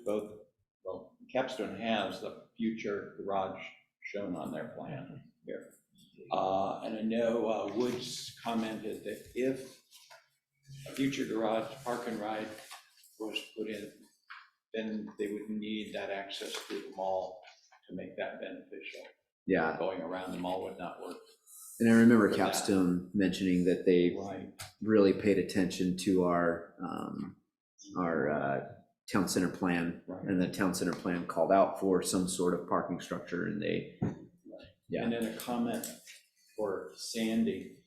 Capstone has the future garage shown on their plan here. And I know Woods commented that if a future garage park and ride was put in, then they would need that access to the mall to make that beneficial. Yeah. Going around the mall would not work. And I remember Capstone mentioning that they Right. really paid attention to our town center plan, Right. and the town center plan called out for some sort of parking structure, and yeah. And then a comment for Sandy.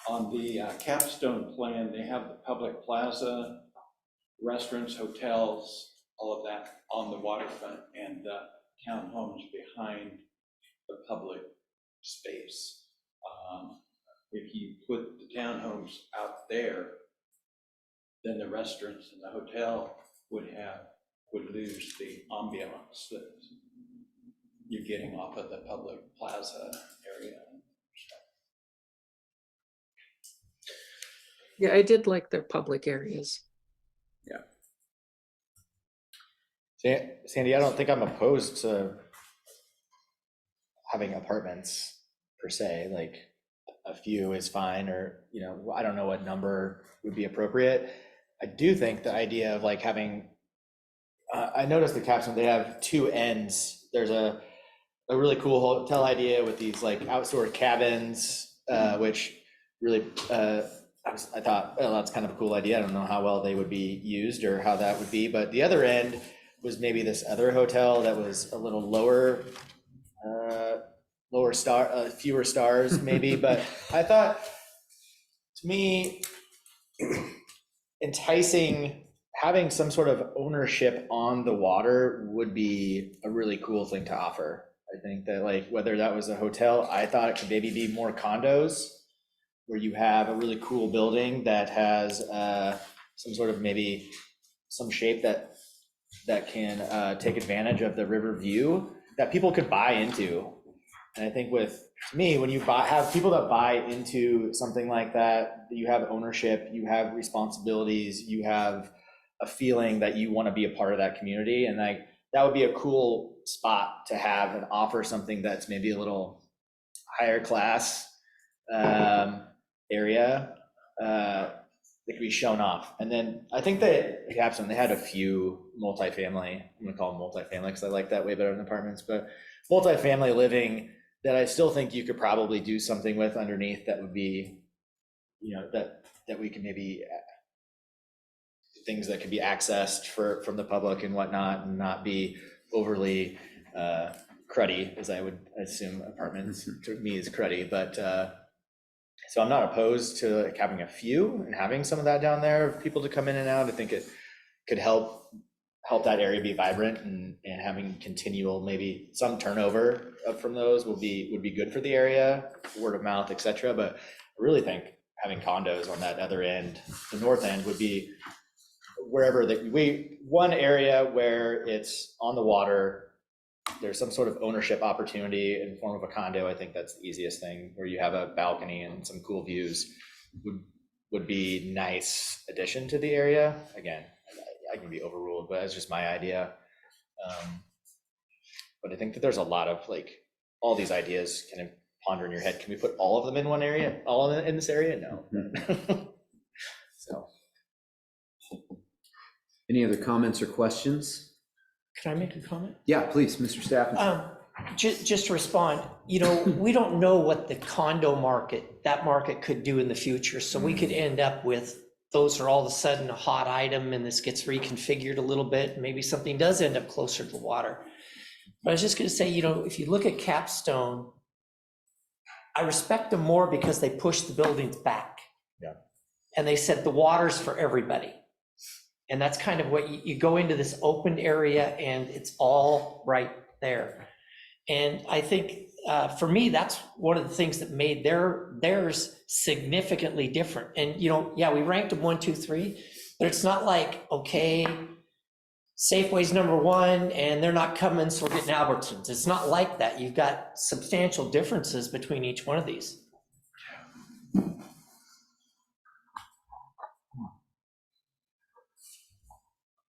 On the Capstone plan, they have the public plaza, restaurants, hotels, all of that on the waterfront, and townhomes behind the public space. If you put the townhomes out there, then the restaurants and the hotel would lose the ambiance that you're getting off of the public plaza area. Yeah, I did like their public areas. Sandy, I don't think I'm opposed to having apartments per se, like a few is fine, or, I don't know what number would be appropriate. I do think the idea of like having, I noticed the caption, they have two ends. There's a really cool hotel idea with these like outdoor cabins, which really, I thought, well, that's kind of a cool idea. I don't know how well they would be used or how that would be, but the other end was maybe this other hotel that was a little lower star, fewer stars maybe, but I thought, to me, enticing, having some sort of ownership on the water would be a really cool thing to offer. I think that, like, whether that was a hotel, I thought it could maybe be more condos where you have a really cool building that has some sort of maybe some shape that can take advantage of the river view that people could buy into. And I think to me, when you have people that buy into something like that, you have ownership, you have responsibilities, you have a feeling that you want to be a part of that community. And like, that would be a cool spot to have and offer something that's maybe a little higher class area that could be shown off. And then I think that Capstone, they had a few multifamily, I'm gonna call them multifamily because I like that way better than apartments, but multifamily living that I still think you could probably do something with underneath that would be, that we can maybe, things that could be accessed from the public and whatnot, and not be overly cruddy, as I would assume apartments to me is cruddy, but so I'm not opposed to like having a few and having some of that down there for people to come in and out. I think it could help that area be vibrant, and having continual, maybe some turnover from those would be good for the area, word of mouth, etc. But I really think having condos on that other end, the north end would be wherever one area where it's on the water, there's some sort of ownership opportunity in the form of a condo. I think that's the easiest thing, where you have a balcony and some cool views would be nice addition to the area. Again, I can be overruled, but that's just my idea. But I think that there's a lot of all these ideas kind of ponder in your head. Can we put all of them in one area, all in this area? No. So. Any other comments or questions? Can I make a comment? Yeah, please, Mr. Staffen. Just to respond, we don't know what the condo market, that market could do in the future. So we could end up with, those are all of a sudden a hot item and this gets reconfigured a little bit. Maybe something does end up closer to the water. But I was just gonna say, if you look at Capstone, I respect them more because they pushed the buildings back. Yeah. And they said the water's for everybody. And that's kind of what you go into this open area and it's all right there. And I think for me, that's one of the things that made theirs significantly different. And, yeah, we ranked them 1, 2, 3, but it's not like, okay, Safeway's #1 and they're not coming, so we're getting Albertsons. It's not like that. You've got substantial differences between each one of these.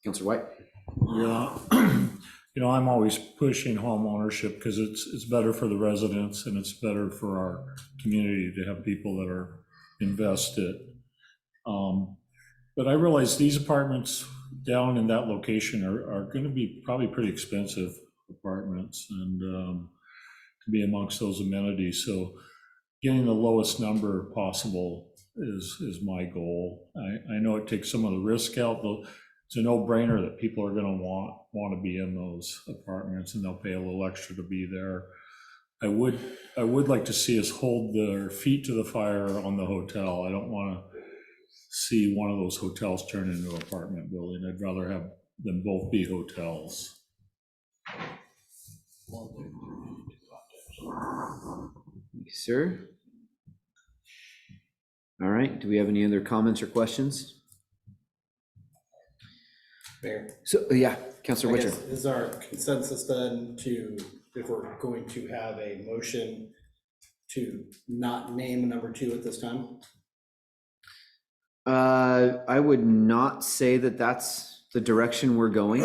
Councilor White? Yeah, I'm always pushing home ownership because it's better for the residents and it's better for our community to have people that are invested. But I realize these apartments down in that location are going to be probably pretty expensive apartments and to be amongst those amenities. So getting the lowest number possible is my goal. I know it takes some of the risk out, though. It's a no-brainer that people are going to want to be in those apartments, and they'll pay a little extra to be there. I would like to see us hold their feet to the fire on the hotel. I don't want to see one of those hotels turn into an apartment building. I'd rather have them both be hotels. Thank you, sir. All right, do we have any other comments or questions? Mayor, So, yeah, Councilor I Witcher. guess, is our consensus then if we're going to have a motion to not name #2 at this time? I would not say that that's the direction we're going.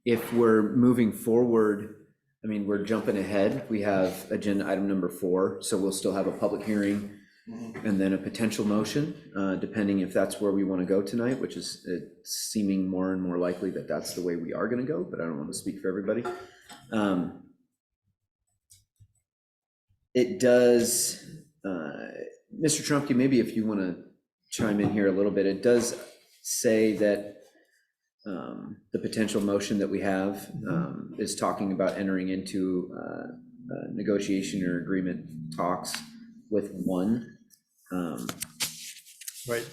If we're moving forward, we're jumping ahead. We have agenda item #4, so we'll still have a public hearing and then a potential motion, depending if that's where we want to go tonight, which is seeming more and more likely that that's the way we are going to go, but I don't want to speak for everybody. It does, Mr. Trumpke, maybe if you want to chime in here a little bit, it does say that the potential motion that we have is talking about entering into negotiation or agreement talks with one. Right,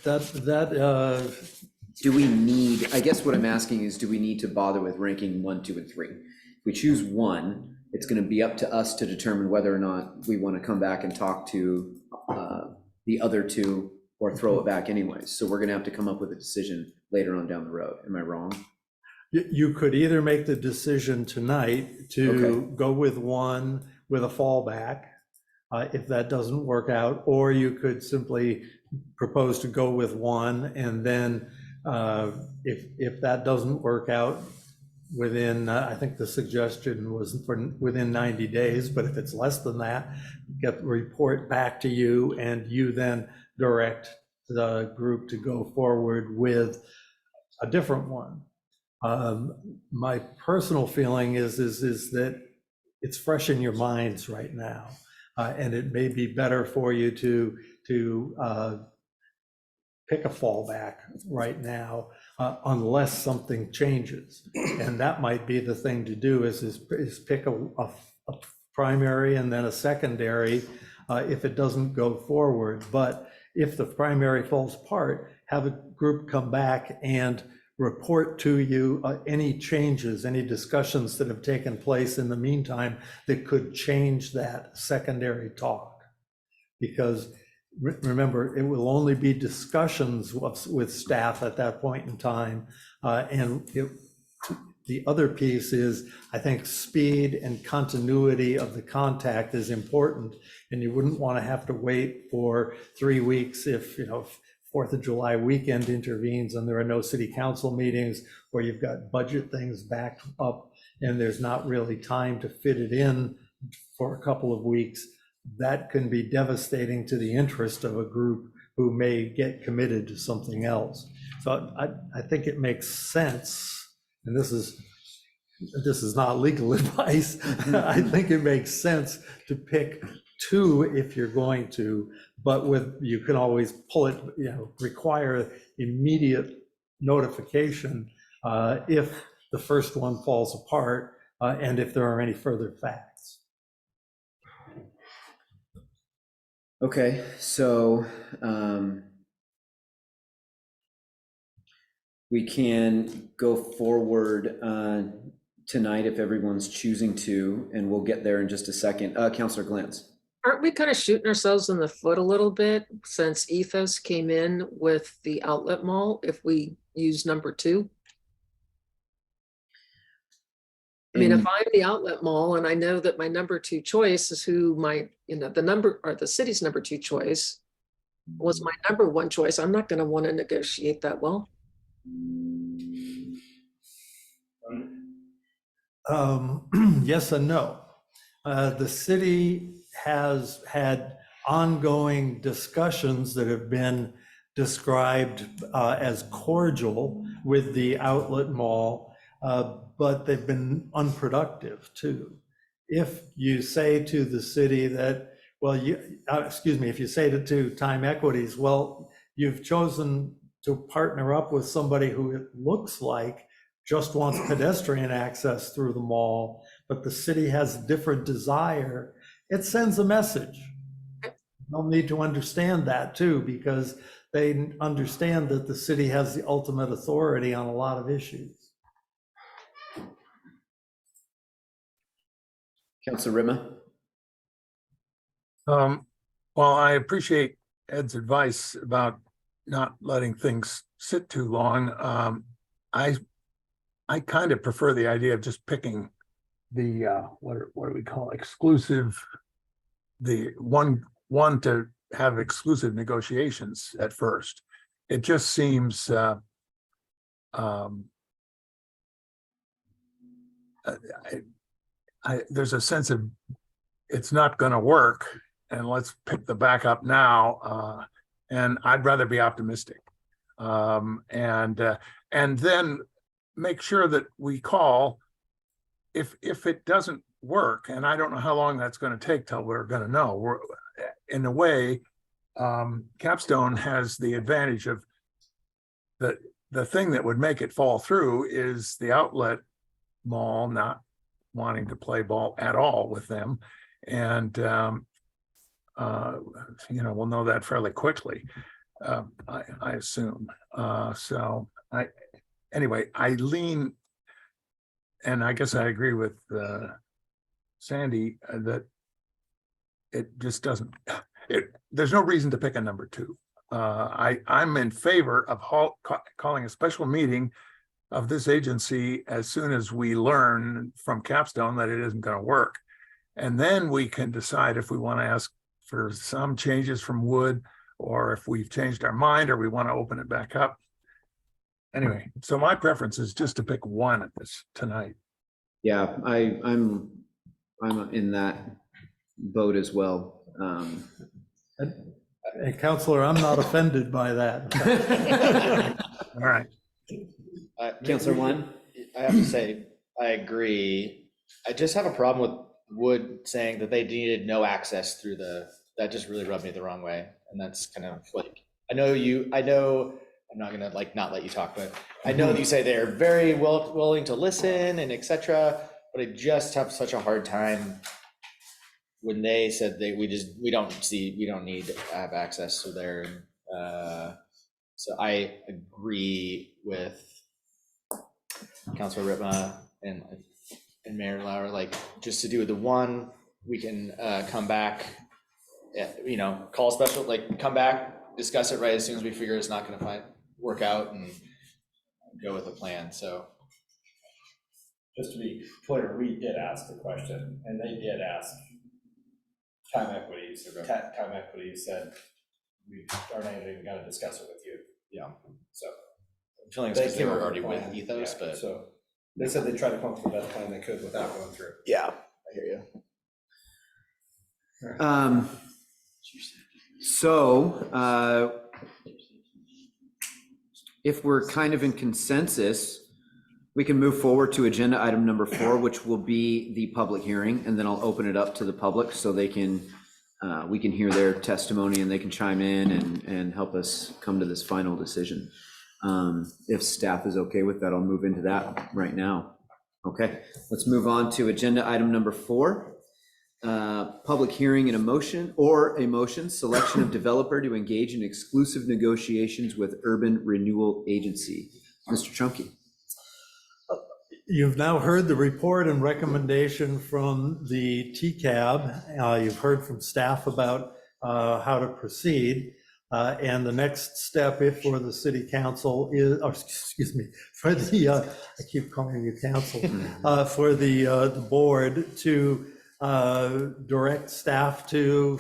Do we need, I guess what I'm asking is, do we need to bother with ranking 1, 2, and 3? If we choose 1, it's going to be up to us to determine whether or not we want to come back and talk to the other 2 or throw it back anyways. So we're going to have to come up with a decision later on down the road. Am I wrong? You could either make the decision tonight to go with 1 with a fallback, if that doesn't work out, or you could simply propose to go with 1, and then if that doesn't work out within, I think the suggestion was within 90 days, but if it's less than that, get the report back to you, and you then direct the group to go forward with a different one. My personal feeling is that it's fresh in your minds right now. And it may be better for you to pick a fallback right now, unless something changes. And that might be the thing to do is pick a primary and then a secondary if it doesn't go forward. But if the primary falls apart, have a group come back and report to you any changes, any discussions that have taken place in the meantime that could change that secondary talk. Because remember, it will only be discussions with staff at that point in time. And the other piece is, I think, speed and continuity of the contact is important. And you wouldn't want to have to wait for 3 weeks if, 4th of July weekend intervenes and there are no city council meetings, or you've got budget things backed up and there's not really time to fit it in for a couple of weeks. That can be devastating to the interest of a group who may get committed to something else. So I think it makes sense, and this is not legal advice. I think it makes sense to pick 2 if you're going to, but you can always pull it, require immediate notification if the first one falls apart and if there are any further facts. Okay, so we can go forward tonight if everyone's choosing to, and we'll get there in just a second. Councilor Glantz. Aren't we kind of shooting ourselves in the foot a little bit since Ethos came in with the outlet mall if we use number 2? I mean, if I'm the outlet mall and I know that my number 2 choice is who the city's number 2 choice was my number 1 choice, I'm not going to want to negotiate that well. Yes and no. The city has had ongoing discussions that have been described as cordial with the outlet mall, but they've been unproductive too. If you say to the city that, if you say to Time Equities, well, you've chosen to partner up with somebody who it looks like just wants pedestrian access through the mall, but the city has a different desire, it sends a message. They'll need to understand that too, because they understand that the city has the ultimate authority on a lot of issues. Councilor Rima. Well, I appreciate Ed's advice about not letting things sit too long. I kind of prefer the idea of just picking the what do we call exclusive, the one to have exclusive negotiations at first. It just seems there's a sense of it's not going to work, and let's pick the backup now. And I'd rather be optimistic, and then make sure that we call if it doesn't work. And I don't know how long that's going to take till we're going to know. In a way, Capstone has the advantage of the thing that would make it fall through is the outlet mall not wanting to play ball at all with them. And, we'll know that fairly quickly, I assume. Anyway, I lean, and I guess I agree with Sandy that it just doesn't, there's no reason to pick a number 2. I'm in favor of calling a special meeting of this agency as soon as we learn from Capstone that it isn't going to work. And then we can decide if we want to ask for some changes from Wood, or if we've changed our mind or we want to open it back up. Anyway, so my preference is just to pick one at this tonight. Yeah, I'm in that boat as well. And Counselor, I'm not offended by that. All right. Councilor One. I have to say, I agree. I just have a problem with Wood saying that they needed no access through that just really rubbed me the wrong way. And that's kind of like, I know, I'm not gonna not let you talk, but I know that you say they're very willing to listen and etc. But I just have such a hard time when they said we don't need to have access to there. So I agree with Councilor Ritma and Mayor Lauer, just to do the one, we can come back you know, call a special, like, come back, discuss it right as soon as we figure it's not gonna work out, and go with the plan, so. Just to be clear, we did ask the question, and they did ask time equities, time equities said, we aren't even gonna discuss it with you. Yeah. So. I'm feeling it's because they came were up already a with plan, Ethos, yeah, but. So, they said they tried to come up with the best plan they could without going through. Yeah, I hear you. So, if we're kind of in consensus, we can move forward to agenda item number 4, which will be the public hearing, and then I'll open it up to the public so they can, we can hear their testimony and they can chime in and help us come to this final decision. If staff is okay with that, I'll move into that right now. Okay, let's move on to agenda item number 4. Public hearing and a motion, selection of developer to engage in exclusive negotiations with Urban Renewal Agency. Mr. Chunky. You've now heard the report and recommendation from the TCAB. You've heard from staff about how to proceed. And the next step, if for the city council is, or excuse me, for the, I keep calling you council, for the board to direct staff to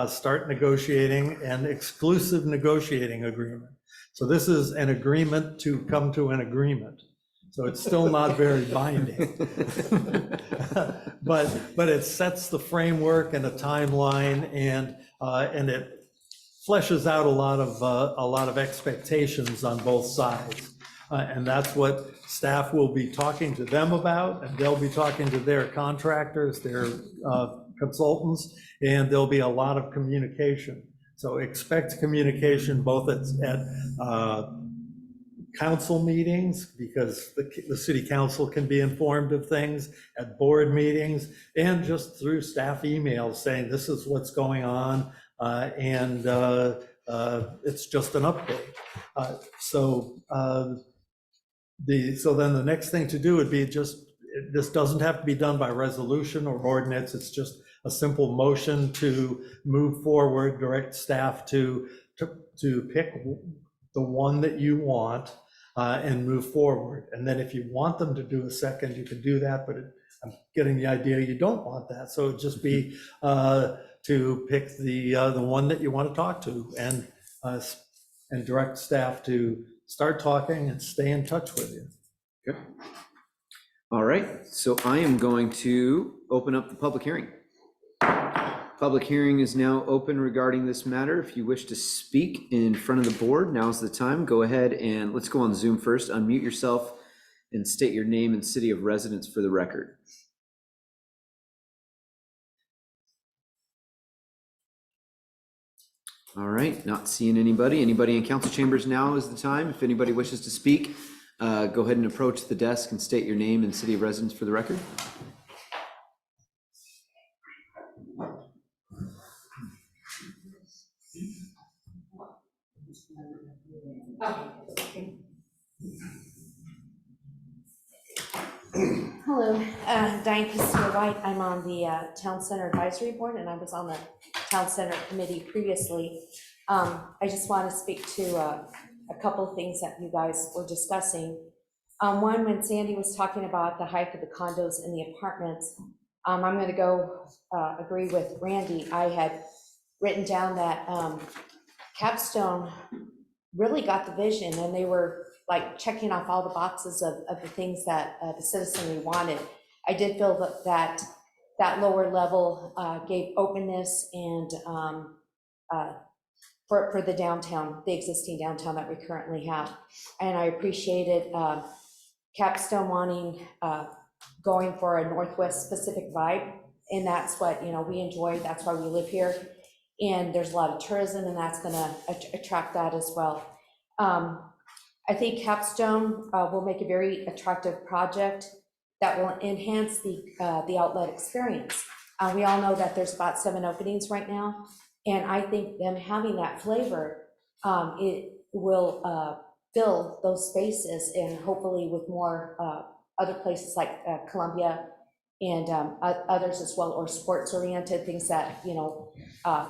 start negotiating an exclusive negotiating agreement. So this is an agreement to come to an agreement. So it's still not very binding. But it sets the framework and a timeline, and it fleshes out a lot of expectations on both sides. And that's what staff will be talking to them about, and they'll be talking to their contractors, their consultants, and there'll be a lot of communication. So expect communication both at council meetings, because the city council can be informed of things, at board meetings, and just through staff emails saying this is what's going on, and it's just an update. So then the next thing to do would be this doesn't have to be done by resolution or ordinance. It's just a simple motion to move forward, direct staff to pick the one that you want and move forward. And then if you want them to do a second, you can do that, but I'm getting the idea you don't want that. So it'd just be to pick the one that you want to talk to, and direct staff to start talking and stay in touch with you. Okay. All right, so I am going to open up the public hearing. Public hearing is now open regarding this matter. If you wish to speak in front of the board, now's the time. Go ahead and let's go on Zoom first. Unmute yourself and state your name and city of residence for the record. All right, not seeing anybody. Anybody in council chambers, now is the time. If anybody wishes to speak, go ahead and approach the desk and state your name and city of residence for the record. Hello, Diane White. I'm on the Town Center Advisory Board, and I was on the Town Center Committee previously. I just want to speak to a couple of things that you guys were discussing. One, when Sandy was talking about the height of the condos and the apartments, I'm going to go agree with Randy. I had written down that Capstone really got the vision, and they were like checking off all the boxes of the things that the citizenry wanted. I did feel that lower level gave openness and for the downtown, the existing downtown that we currently have. And I appreciated Capstone wanting, going for a Northwest specific vibe. And that's what, we enjoy, that's why we live here. And there's a lot of tourism, and that's gonna attract that as well. I think Capstone will make a very attractive project that will enhance the outlet experience. We all know that there's about 7 openings right now, and I think them having that flavor, it will fill those spaces, and hopefully with more other places like Columbia and others as well, or sports-oriented, things that, you know,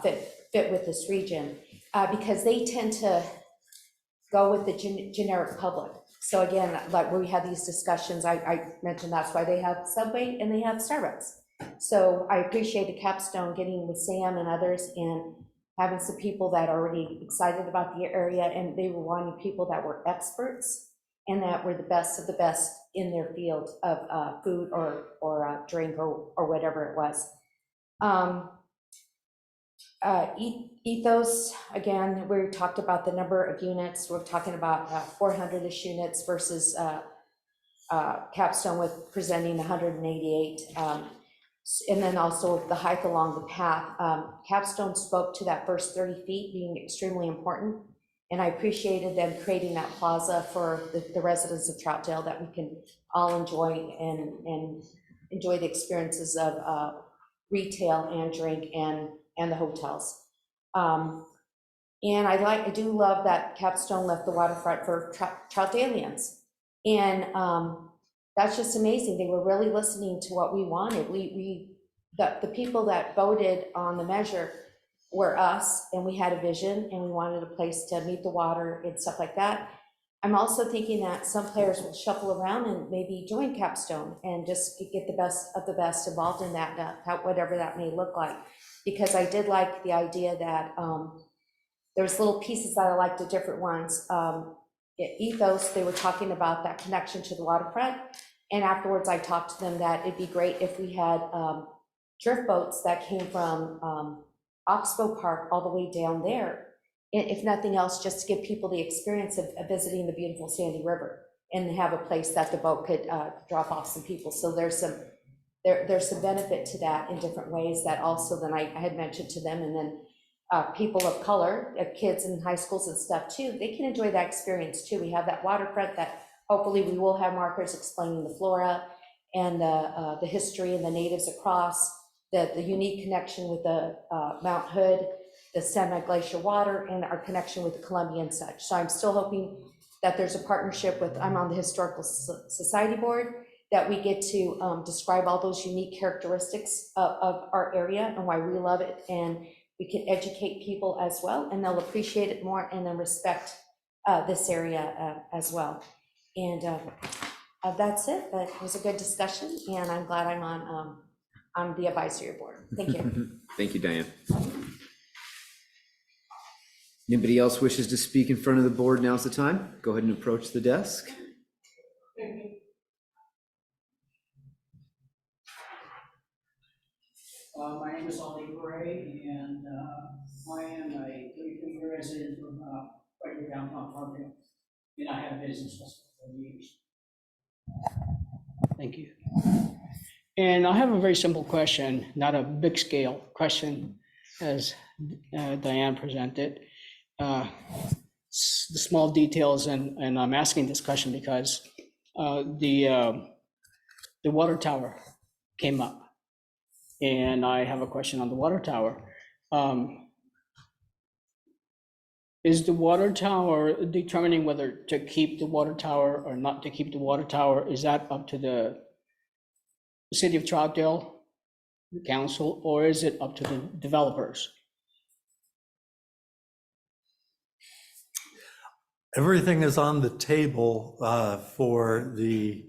fit with this region, because they tend to go with the generic public. So again, like where we had these discussions, I mentioned that's why they have Subway and they have Starbucks. So I appreciated Capstone getting with Sam and others and having some people that are already excited about the area, and they were wanting people that were experts and that were the best of the best in their field of food or drink or whatever it was. Ethos, again, we talked about the number of units. We're talking about 400-ish units versus Capstone with presenting 188. And then also the height along the path. Capstone spoke to that first 30 feet being extremely important. And I appreciated them creating that plaza for the residents of Troutdale that we can all enjoy and enjoy the experiences of retail and drink and the hotels. And I do love that Capstone left the waterfront for Troutdalians. And that's just amazing. They were really listening to what we wanted. The people that voted on the measure were us, and we had a vision, and we wanted a place to meet the water and stuff like that. I'm also thinking that some players will shuffle around and maybe join Capstone and just get the best of the best involved in that, whatever that may look like. Because I did like the idea that there's little pieces that I liked, the different ones. Ethos, they were talking about that connection to the waterfront. And afterwards, I talked to them that it'd be great if we had drift boats that came from Oxbow Park all the way down there. And if nothing else, just to give people the experience of visiting the beautiful Sandy River and have a place that the boat could drop off some people. So there's some benefit to that in different ways that also then I had mentioned to them. And then people of color, kids in high schools and stuff too, they can enjoy that experience too. We have that waterfront that hopefully we will have markers explaining the flora and the history and the natives across, the unique connection with the Mount Hood, the semi-glacier water, and our connection with the Columbia and such. So I'm still hoping that there's a partnership with, I'm on the Historical Society Board, that we get to describe all those unique characteristics of our area and why we love it, and we can educate people as well, and they'll appreciate it more and then respect this area as well. And that's it. But it was a good discussion, and I'm glad I'm on the advisory board. Thank you. Thank you, Diane. Anybody else wishes to speak in front of the board? Now's the time. Go ahead and approach the desk. My name is Ali Gray, and I am a 33-year resident from right here downtown Troutdale, and I have business for years. Thank you. And I have a very simple question, not a big scale question, as Diane presented. The small details, and I'm asking this question because the water tower came up. And I have a question on the water tower. Is the water tower determining whether to keep the water tower or not to keep the water tower? Is that up to the city of Troutdale, the council, or is it up to the developers? Everything is on the table for the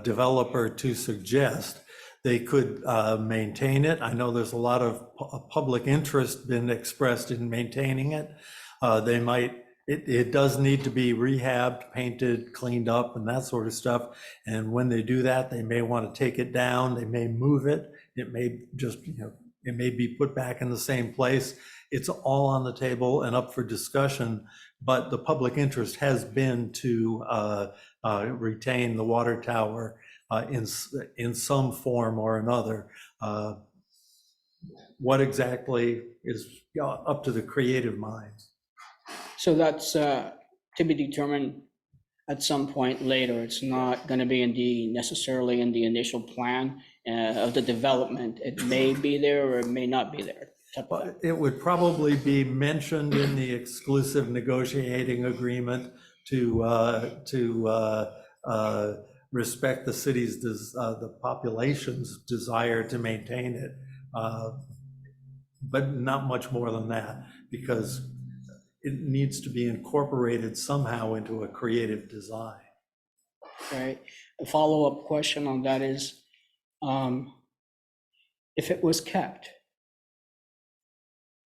developer to suggest. They could maintain it. I know there's a lot of public interest been expressed in maintaining it. They might, it does need to be rehabbed, painted, cleaned up, and that sort of stuff. And when they do that, they may want to take it down. They may move it. It may just, it may be put back in the same place. It's all on the table and up for discussion. But the public interest has been to retain the water tower in some form or another. What exactly is up to the creative mind? So that's to be determined at some point later. It's not going to be necessarily in the initial plan of the development. It may be there or it may not be there. It would probably be mentioned in the exclusive negotiating agreement to respect the city's, the population's desire to maintain it. But not much more than that, because it needs to be incorporated somehow into a creative design. Right. A follow-up question on that is, if it was kept,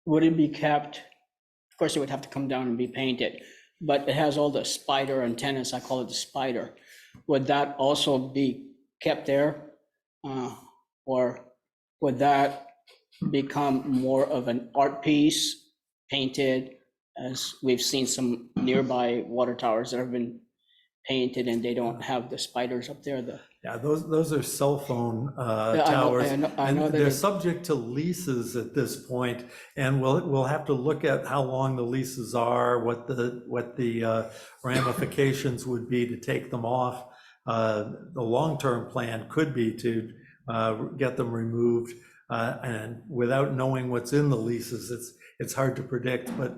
would it be kept? Of course, it would have to come down and be painted, but it has all the spider antennas. I call it the spider. Would that also be kept there? Or would that become more of an art piece painted, as we've seen some nearby water towers that have been painted and they don't have the spiders up there? Yeah, those are cell phone Yeah, towers. I know And that they're it- subject to leases at this point, and we'll have to look at how long the leases are, what the ramifications would be to take them off. The long-term plan could be to get them removed, and without knowing what's in the leases, it's hard to predict. But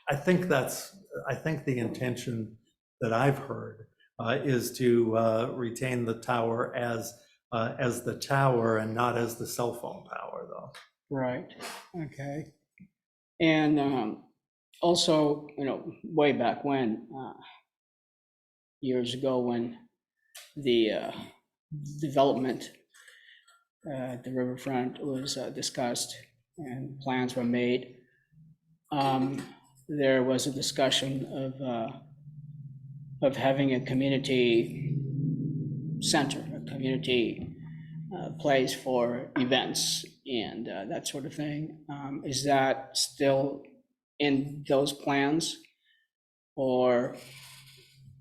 I think the intention that I've heard is to retain the tower as the tower and not as the cell phone tower, though. Right, okay. And also, way back when, years ago, when the development at the riverfront was discussed and plans were made, there was a discussion of having a community center, a community place for events and that sort of thing. Is that still in those plans? Or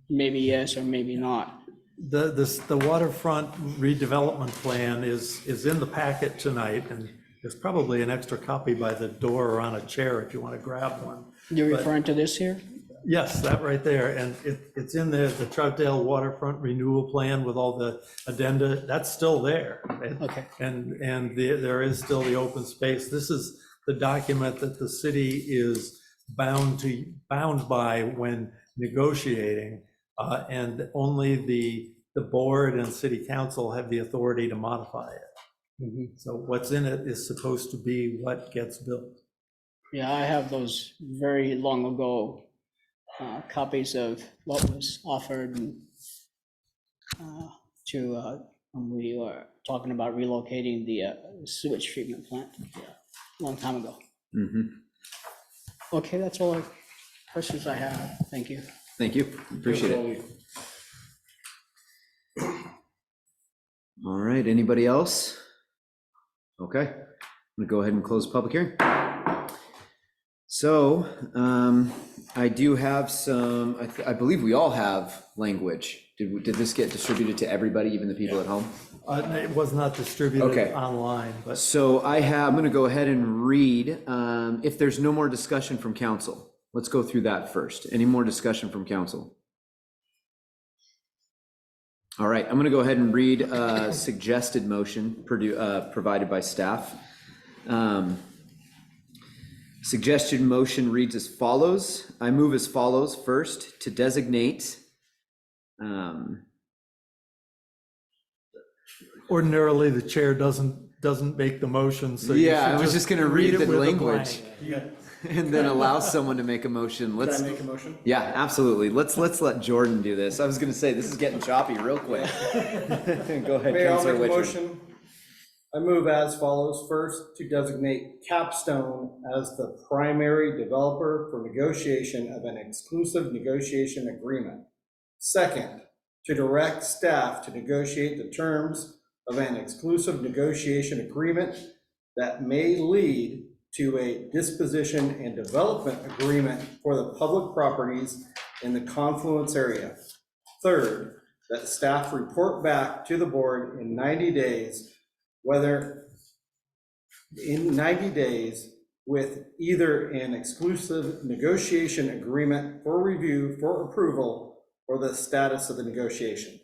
maybe yes, or maybe not? The waterfront redevelopment plan is in the packet tonight, and there's probably an extra copy by the door or on a chair if you want to grab one. You're But- referring to this here? Yes, that right there, and it's in there, the Troutdale Waterfront Renewal Plan with all the addenda, that's still there. Okay. And there is still the open space. This is the document that the city is bound by when negotiating, and only the board and city council have the authority to modify it. So what's in it is supposed to be what gets built. Yeah, I have those very long ago copies of what was offered to when we were talking about relocating the sewage treatment plant a long time ago. Okay, that's all the questions I have. Thank you. Thank you, appreciate it. All right, anybody else? Okay, I'm gonna go ahead and close the public hearing. So, I do have some, I believe we all have language. Did this get distributed to everybody, even the people at home? It was not distributed Okay. online, but So I'm gonna go ahead and read, if there's no more discussion from council, let's go through that first. Any more discussion from council? All right, I'm gonna go ahead and read a suggested motion provided by staff. Suggested motion reads as follows. I move as follows. First, to designate. ordinarily the chair doesn't make the motion, so you Yeah, I should was just gonna read it the with a language blank. and then allow someone to make a motion. Can I make a motion? Yeah, absolutely. Let's let Jordan do this. I was gonna say, this is getting choppy real quick. Go ahead, Mayor, I'll Councilor make a Wittrin. motion. I move as follows. First, to designate Capstone as the primary developer for negotiation of an exclusive negotiation agreement. Second, to direct staff to negotiate the terms of an exclusive negotiation agreement that may lead to a disposition and development agreement for the public properties in the Confluence area. Third, that staff report back to the board in 90 days with either an exclusive negotiation agreement for review for approval or the status of the negotiation.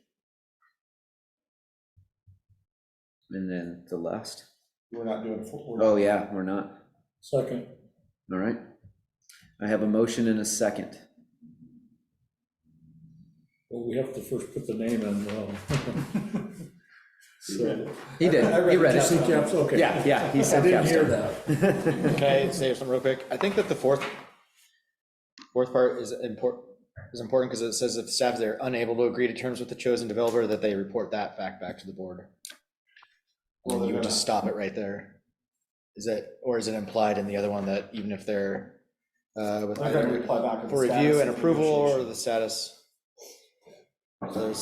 And then the last. We're not doing. Oh, yeah, we're not. Second. All right. I have a motion and a second. Well, we have to first put the name in. So, He did, he read Did you see it. caps? Okay. Yeah, he I said didn't hear capstone. that. Can I say something real quick? I think that the fourth part is important because it says if staff are unable to agree to terms with the chosen developer, that they report that fact back to the board. And then you would just stop it right there. Is it implied in the other one that even if they're with They're gonna reply back with the for status review of and approval or negotiation. the status?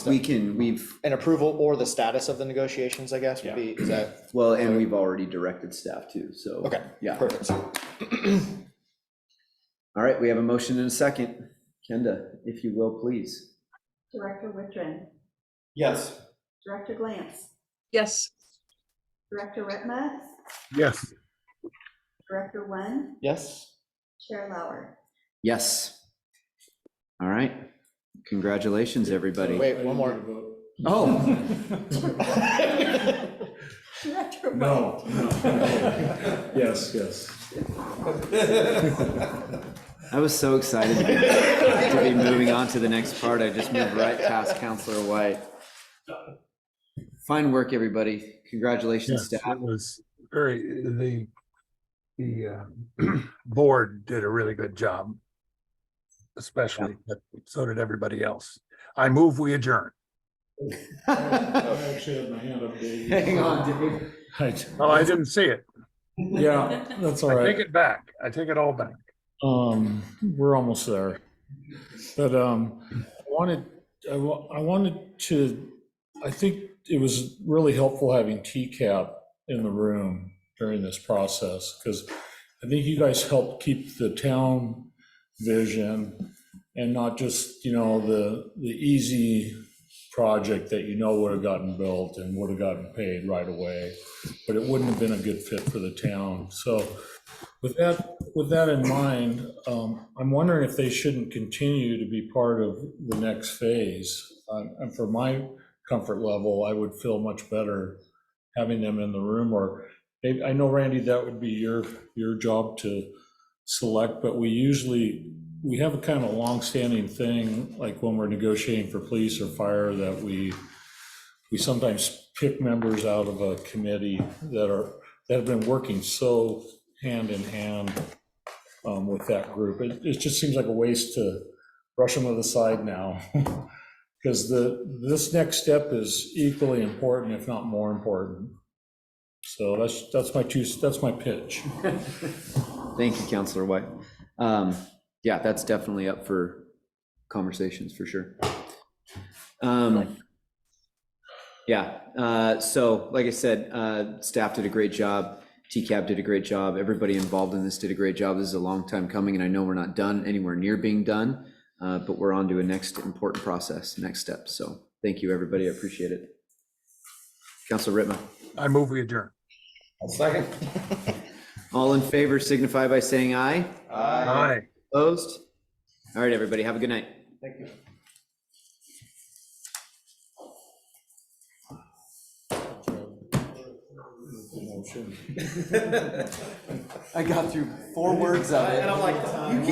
We've, An approval or the status of the negotiations, I guess, would be, is that, well, and we've already directed staff too, so. okay, Yeah. perfect. All right, we have a motion and a second. Kenda, if you will, please. Director Whitman, Yes. Director Glantz, Yes, Director Whitma, Yes. Director Wynn, Yes? Chair Lauer. Yes. All right. Congratulations, everybody. Wait, one more. Oh, Director White. No. Yes, yes. I was so excited to be moving on to the next part. I just moved right past Counselor White. Fine work, everybody. Congratulations, Yes, staff. it was very, the board did a really good job. Especially, but so did everybody else. I move we adjourn. I actually had my hand up, Dave. Hang on, Dave. Oh, I didn't see it. Yeah, that's all I right. take it back. I take it all back. We're almost there. But I wanted to, I think it was really helpful having TCAB in the room during this process, because I think you guys helped keep the town vision and not just, the easy project that would have gotten built and would have gotten paid right away, but it wouldn't have been a good fit for the town. So with that in mind, I'm wondering if they shouldn't continue to be part of the next phase. And for my comfort level, I would feel much better having them in the room. Or maybe, I know, Randy, that would be your job to select, but we have a kind of long-standing thing, like when we're negotiating for police or fire, that we sometimes pick members out of a committee that have been working so hand in hand with that group. It just seems like a waste to brush them to the side now, because this next step is equally important, if not more important. So that's my pitch. Thank you, Counselor White. Yeah, that's definitely up for conversations for sure. Yeah, so like I said, staff did a great job. TCAB did a great job. Everybody involved in this did a great job. This is a long time coming, and I know we're not done, anywhere near being done, but we're on to a next important process, next step. So thank you, everybody. I appreciate it. Counselor Ritma. I move we adjourn. I'll second. All in favor signify by saying aye. Aye. Opposed? All right, everybody, have a good night. Thank you. I got through 4 words of it. And I'm like, you can't